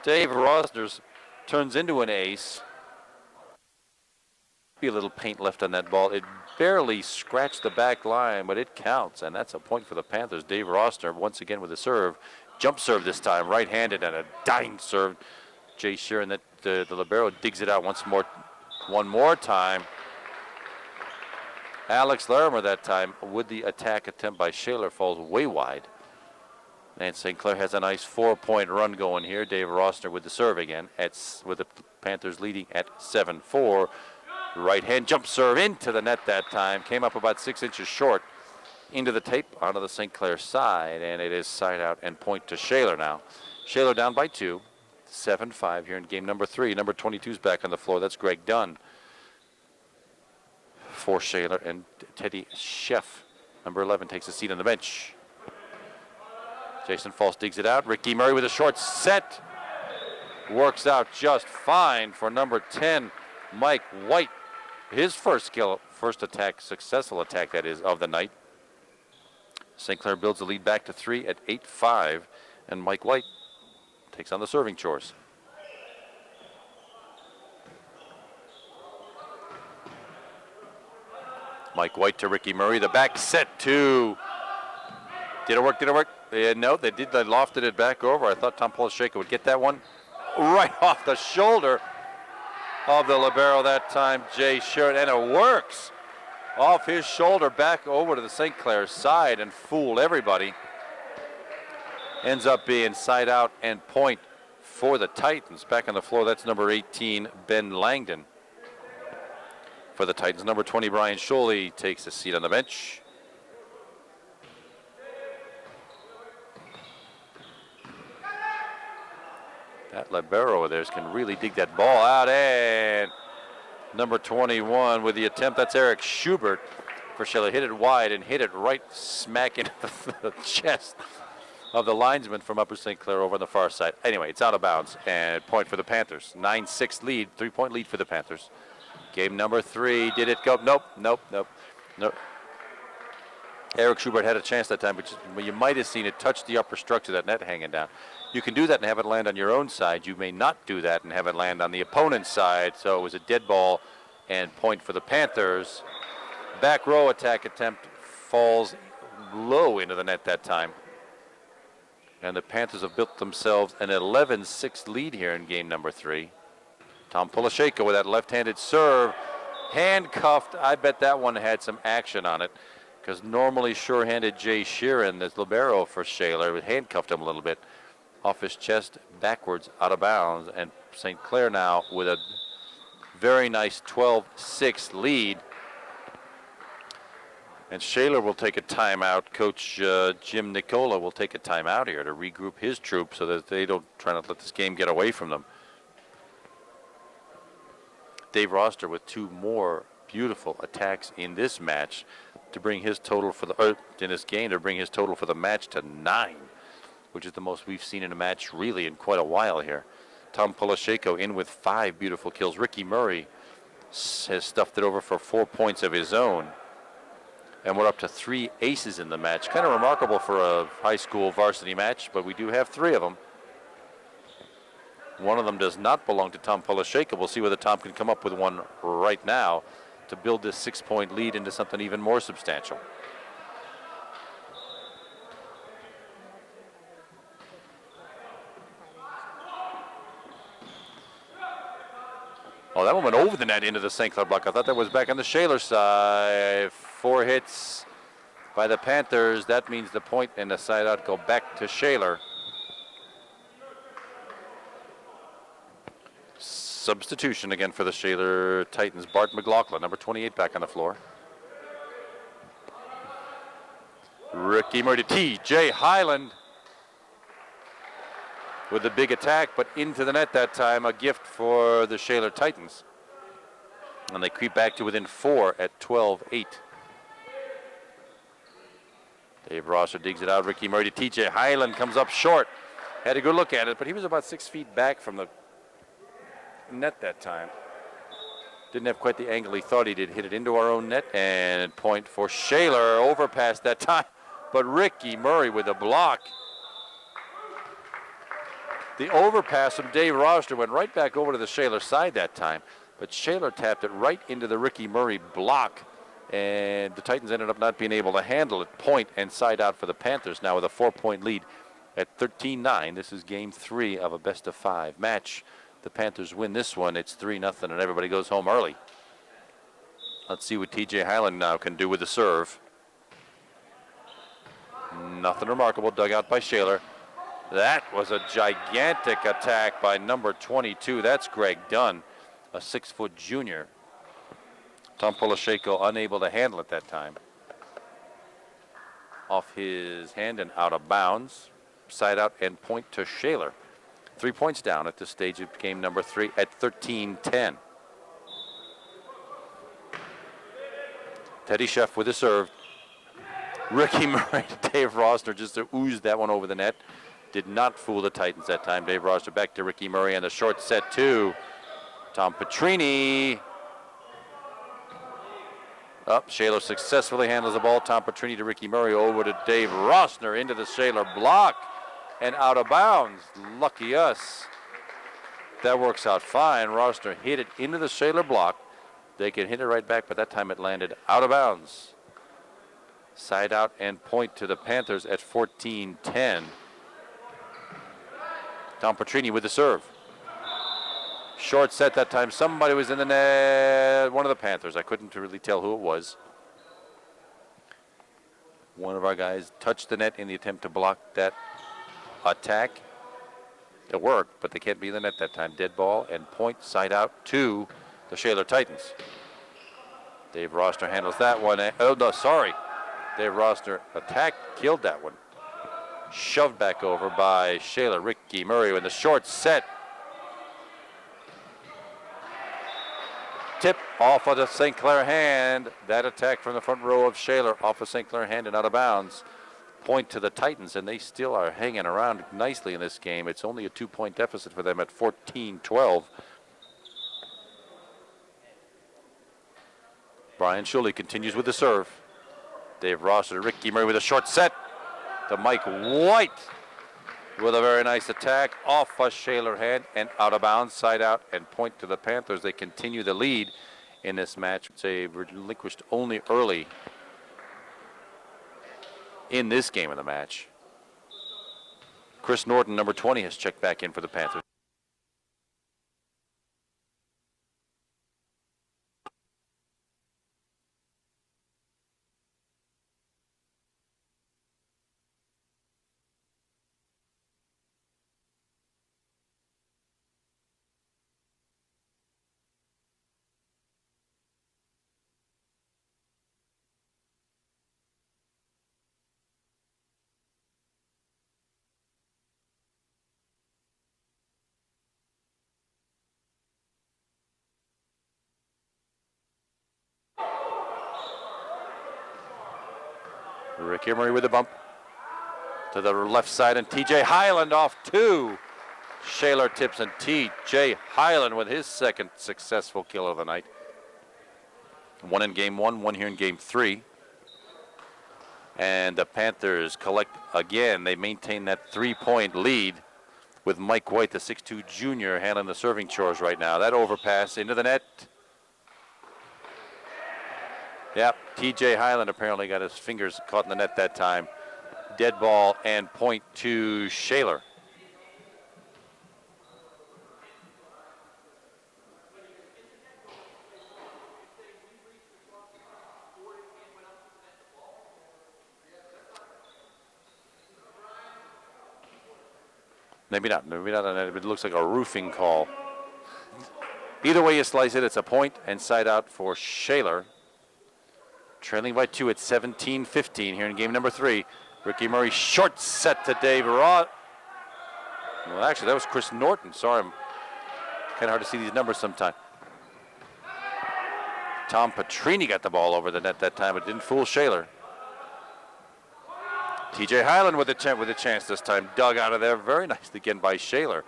Dave Rosner's turns into an ace. Be a little paint left on that ball. It barely scratched the back line, but it counts, and that's a point for the Panthers. Dave Rosner once again with a serve. Jump serve this time, right-handed, and a dying serve. Jay Sheeran, that the libero digs it out one more time. Alex Larimer that time with the attack attempt by Shaler falls way wide. And St. Clair has a nice 4-point run going here. Dave Rosner with the serve again with the Panthers leading at 7-4. Right hand jump serve into the net that time. Came up about 6 inches short into the tape onto the St. Clair side. And it is side out and point to Shaler now. Shaler down by 2. 7-5 here in game number 3. Number 22 is back on the floor. That's Greg Dunn for Shaler. And Teddy Sheff, number 11, takes a seat on the bench. Jason Falls digs it out. Ricky Murray with a short set. Works out just fine for number 10, Mike White. His first attack, successful attack that is, of the night. St. Clair builds the lead back to 3 at 8-5, and Mike White takes on the serving chores. Mike White to Ricky Murray, the back set two. Did it work? No, they did. They lofted it back over. I thought Tom Polisheko would get that one right off the shoulder of the libero that time, Jay Sheeran, and it works off his shoulder back over to the St. Clair side and fooled everybody. Ends up being side out and point for the Titans. Back on the floor, that's number 18, Ben Langdon. For the Titans, number 20, Brian Sholey takes a seat on the bench. That libero there can really dig that ball out, and number 21 with the attempt, that's Eric Schubert for Shaler. Hit it wide and hit it right smack into the chest of the linesman from Upper St. Clair over on the far side. Anyway, it's out of bounds and point for the Panthers. 9-6 lead, 3-point lead for the Panthers. Game number 3, did it go? Nope. Eric Schubert had a chance that time, but you might have seen it touch the upper structure of that net hanging down. You can do that and have it land on your own side. You may not do that and have it land on the opponent's side. So it was a dead ball and point for the Panthers. Back row attack attempt falls low into the net that time. And the Panthers have built themselves an 11-6 lead here in game number 3. Tom Polisheko with that left-handed serve. Handcuffed. I bet that one had some action on it, because normally sure-handed Jay Sheeran, this libero for Shaler, handcuffed him a little bit off his chest, backwards, out of bounds. And St. Clair now with a very nice 12-6 lead. And Shaler will take a timeout. Coach Jim Nicola will take a timeout here to regroup his troops so that they don't try to let this game get away from them. Dave Roster with 2 more beautiful attacks in this match to bring his total for the match to 9, which is the most we've seen in a match really in quite a while here. Tom Polisheko in with 5 beautiful kills. Ricky Murray has stuffed it over for 4 points of his own. And we're up to 3 aces in the match. Kind of remarkable for a high school varsity match, but we do have 3 of them. One of them does not belong to Tom Polisheko. We'll see whether Tom can come up with one right now to build this 6-point lead into something even more substantial. Oh, that one went over the net into the St. Clair block. I thought that was back on the Shaler side. 4 hits by the Panthers. That means the point and the side out go back to Shaler. Substitution again for the Shaler Titans. Bart McLaughlin, number 28, back on the floor. Ricky Murray to T.J. Highland with the big attack, but into the net that time. A gift for the Shaler Titans. And they creep back to within 4 at 12-8. Dave Rosser digs it out. Ricky Murray to TJ Hyland, comes up short. Had a good look at it, but he was about 6 feet back from the net that time. Didn't have quite the angle he thought he did. Hit it into our own net, and point for Shaler. Overpass that time, but Ricky Murray with a block. The overpass from Dave Rosser went right back over to the Shaler side that time, but Shaler tapped it right into the Ricky Murray block, and the Titans ended up not being able to handle it. Point and side out for the Panthers now with a 4-point lead at 13-9. This is game 3 of a best-of-5 match. The Panthers win this one. It's 3-0, and everybody goes home early. Let's see what TJ Hyland now can do with the serve. Nothing remarkable. Dug out by Shaler. That was a gigantic attack by number 22. That's Greg Dunn, a 6-foot junior. Tom Polasheko unable to handle it that time. Off his hand and out of bounds. Side out and point to Shaler. 3 points down at this stage of game number 3 at 13-10. Teddy Sheff with a serve. Ricky Murray to Dave Rosner just to ooze that one over the net. Did not fool the Titans that time. Dave Rosner back to Ricky Murray and the short set to Tom Petrini. Shaler successfully handles the ball. Tom Petrini to Ricky Murray over to Dave Rosner into the Shaler block and out of bounds. Lucky us. That works out fine. Rosner hit it into the Shaler block. They can hit it right back, but that time it landed out of bounds. Side out and point to the Panthers at 14-10. Tom Petrini with the serve. Short set that time. Somebody was in the net. One of the Panthers. I couldn't really tell who it was. One of our guys touched the net in the attempt to block that attack. It worked, but they can't be in the net that time. Dead ball and point side out to the Shaler Titans. Dave Rosner handles that one. Oh, no, sorry. Dave Rosner attacked, killed that one. Shoved back over by Shaler. Ricky Murray in the short set. Tip off of the St. Clair hand. That attack from the front row of Shaler off of St. Clair hand and out of bounds. Point to the Titans, and they still are hanging around nicely in this game. It's only a 2-point deficit for them at 14-12. Brian Shuley continues with the serve. Dave Rosser, Ricky Murray with a short set to Mike White with a very nice attack off a Shaler hand and out of bounds, side out, and point to the Panthers. They continue the lead in this match. They relinquished only early in this game of the match. Chris Norton, number 20, has checked back in for the Panthers. Ricky Murray with a bump to the left side, and TJ Hyland off two. Shaler tips, and TJ Hyland with his second successful kill of the night. One in game 1, one here in game 3. And the Panthers collect again. They maintain that 3-point lead with Mike White, the 6'2 junior, handling the serving chores right now. That overpass into the net. Yep, TJ Hyland apparently got his fingers caught in the net that time. Dead ball and point to Shaler. Maybe not. It looks like a roofing call. Either way you slice it, it's a point and side out for Shaler. Trailing by 2 at 17-15 here in game number 3. Ricky Murray short set to Dave Roth. Well, actually, that was Chris Norton. Sorry, I'm kind of hard to see these numbers sometime. Tom Petrini got the ball over the net that time, but didn't fool Shaler. TJ Highland with a chance this time. Dug out of there very nicely again by Shaler.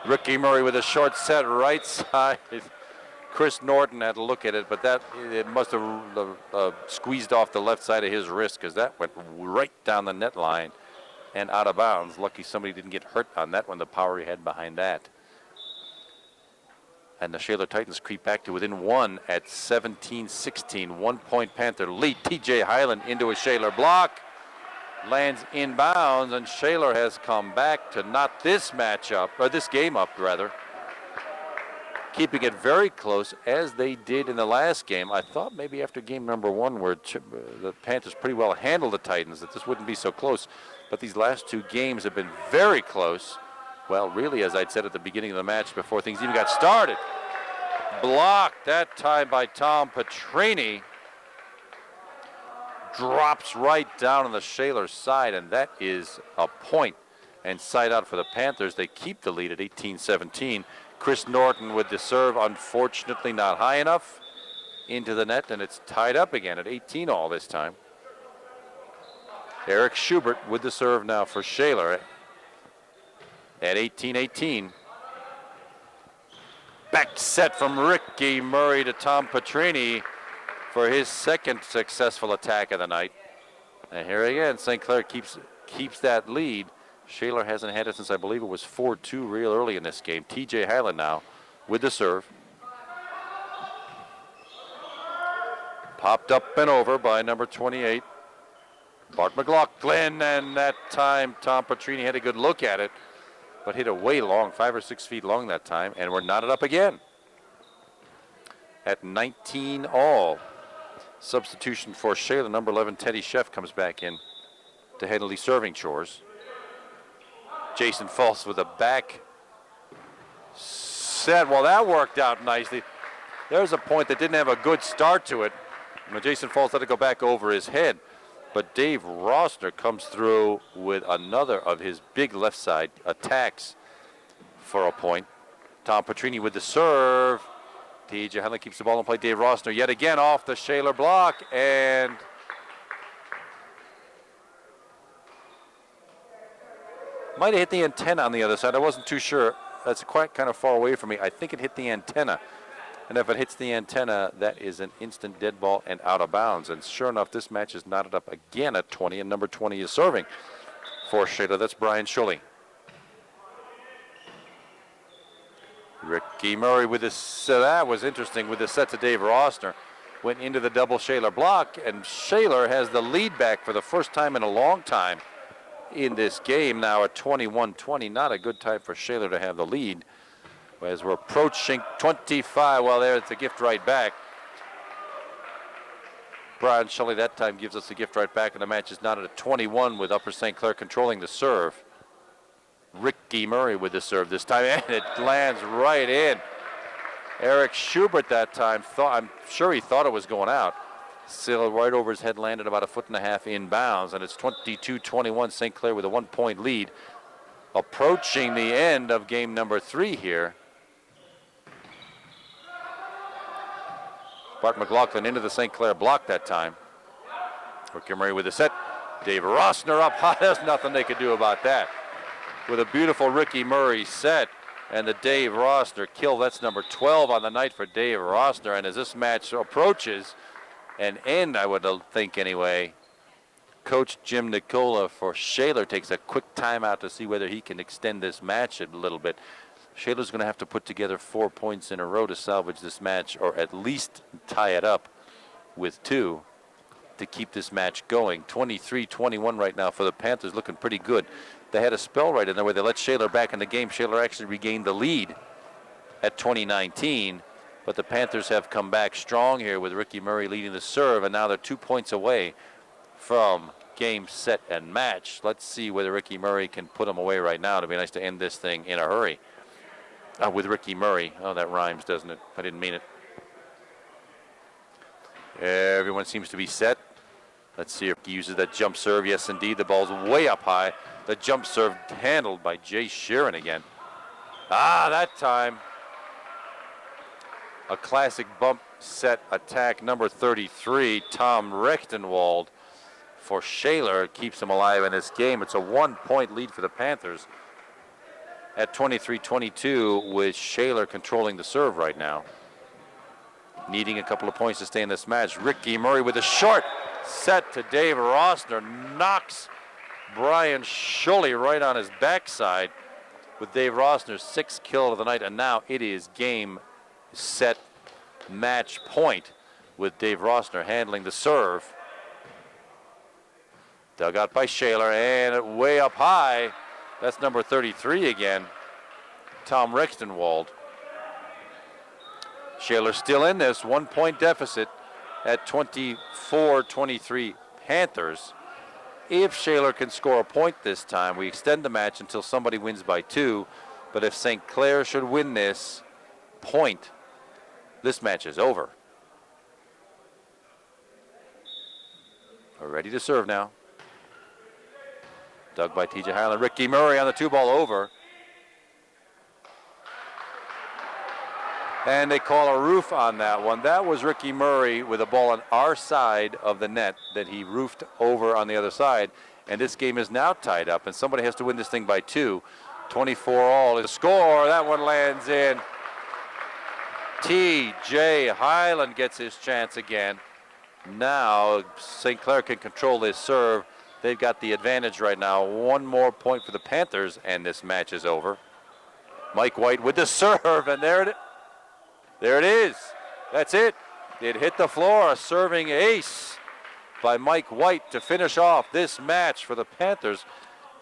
Ricky Murray with a short set right side. Chris Norton had to look at it, but it must have squeezed off the left side of his wrist because that went right down the net line and out of bounds. Lucky somebody didn't get hurt on that one, the power he had behind that. And the Shaler Titans creep back to within one at 17-16. 1 point Panther lead. TJ Highland into a Shaler block. Lands inbounds, and Shaler has come back to knot this matchup, or this game up rather. Keeping it very close as they did in the last game. I thought maybe after game number one where the Panthers pretty well handled the Titans that this wouldn't be so close. But these last two games have been very close. Well, really, as I'd said at the beginning of the match before things even got started. Blocked that time by Tom Petrini. Drops right down on the Shaler side, and that is a point. And side out for the Panthers. They keep the lead at 18-17. Chris Norton with the serve, unfortunately not high enough into the net, and it's tied up again at 18 all this time. Eric Schubert with the serve now for Shaler at 18-18. Back set from Ricky Murray to Tom Petrini for his second successful attack of the night. And here again, St. Clair keeps that lead. Shaler hasn't had it since I believe it was 4-2 real early in this game. TJ Highland now with the serve. Popped up and over by number 28, Bart McLaughlin, and that time Tom Petrini had a good look at it, but hit it way long, 5 or 6 feet long that time, and we're knotted up again at 19 all. Substitution for Shaler, number 11, Teddy Sheff comes back in to handle the serving chores. Jason Fultz with a back set. Well, that worked out nicely. There's a point that didn't have a good start to it. Jason Fultz let it go back over his head. But Dave Rossner comes through with another of his big left side attacks for a point. Tom Petrini with the serve. TJ Highland keeps the ball in play. Dave Rossner yet again off the Shaler block, and might have hit the antenna on the other side. I wasn't too sure. That's quite kind of far away from me. I think it hit the antenna. And if it hits the antenna, that is an instant dead ball and out of bounds. And sure enough, this match is knotted up again at 20, and number 20 is serving for Shaler. That's Brian Schulle. Ricky Murray with this. That was interesting with the set to Dave Rossner. Went into the double Shaler block, and Shaler has the lead back for the first time in a long time in this game now at 21-20. Not a good time for Shaler to have the lead as we're approaching 25. Well, there's the gift right back. Brian Schulle that time gives us the gift right back, and the match is knotted at 21 with Upper St. Clair controlling the serve. Ricky Murray with the serve this time, and it lands right in. Eric Schubert that time, I'm sure he thought it was going out. Sailed right over his head, landed about 1.5 feet inbounds, and it's 22-21. St. Clair with a 1 point lead. Approaching the end of game number 3 here. Bart McLaughlin into the St. Clair block that time. Ricky Murray with the set. Dave Rossner up high. There's nothing they could do about that. With a beautiful Ricky Murray set and the Dave Rossner kill. That's number 12 on the night for Dave Rossner. And as this match approaches an end, I would think anyway, Coach Jim Nicola for Shaler takes a quick timeout to see whether he can extend this match a little bit. Shaler's going to have to put together 4 points in a row to salvage this match, or at least tie it up with 2 to keep this match going. 23-21 right now for the Panthers, looking pretty good. They had a spell right in there where they let Shaler back in the game. Shaler actually regained the lead at 2019, but the Panthers have come back strong here with Ricky Murray leading the serve, and now they're 2 points away from game, set, and match. Let's see whether Ricky Murray can put them away right now. It'd be nice to end this thing in a hurry with Ricky Murray. Oh, that rhymes, doesn't it? I didn't mean it. Everyone seems to be set. Let's see if he uses that jump serve. Yes, indeed. The ball's way up high. The jump serve handled by Jay Sheeran again. That time a classic bump set attack number 33, Tom Rechtenwald, for Shaler. Keeps him alive in this game. It's a 1-point lead for the Panthers at 23-22, with Shaler controlling the serve right now. Needing a couple of points to stay in this match. Ricky Murray with a short set to Dave Rossner. Knocks Brian Schulle right on his backside, with Dave Rossner's 6th kill of the night. And now it is game, set, match point, with Dave Rossner handling the serve. Dug out by Shaler, and way up high. That's number 33 again, Tom Rechtenwald. Shaler still in this, 1-point deficit at 24-23 Panthers. If Shaler can score a point this time, we extend the match until somebody wins by 2. But if St. Clair should win this point, this match is over. We're ready to serve now. Dug by TJ Highland. Ricky Murray on the 2-ball over. And they call a roof on that one. That was Ricky Murray with a ball on our side of the net that he roofed over on the other side. And this game is now tied up, and somebody has to win this thing by 2. 24 all is the score. That one lands in. TJ Highland gets his chance again. Now St. Clair can control this serve. They've got the advantage right now. 1 more point for the Panthers, and this match is over. Mike White with the serve, and there it is. That's it. It hit the floor. A serving ace by Mike White to finish off this match for the Panthers.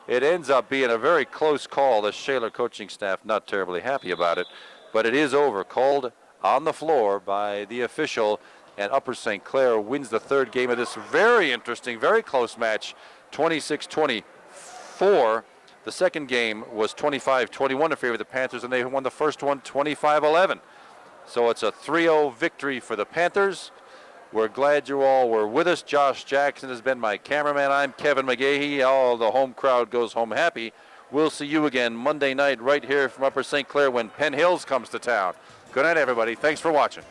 It ends up being a very close call. The Shaler coaching staff not terribly happy about it, but it is over. Called on the floor by the official, and Upper St. Clair wins the 3rd game of this very interesting, very close match, 26-24. The second game was 25-21 in favor of the Panthers, and they won the first one 25-11. So it's a 3-0 victory for the Panthers. We're glad you all were with us. Josh Jackson has been my cameraman. I'm Kevin McGahey. All the home crowd goes home happy. We'll see you again Monday night right here from Upper St. Clair when Penn Hills comes to town. Good night, everybody. Thanks for watching.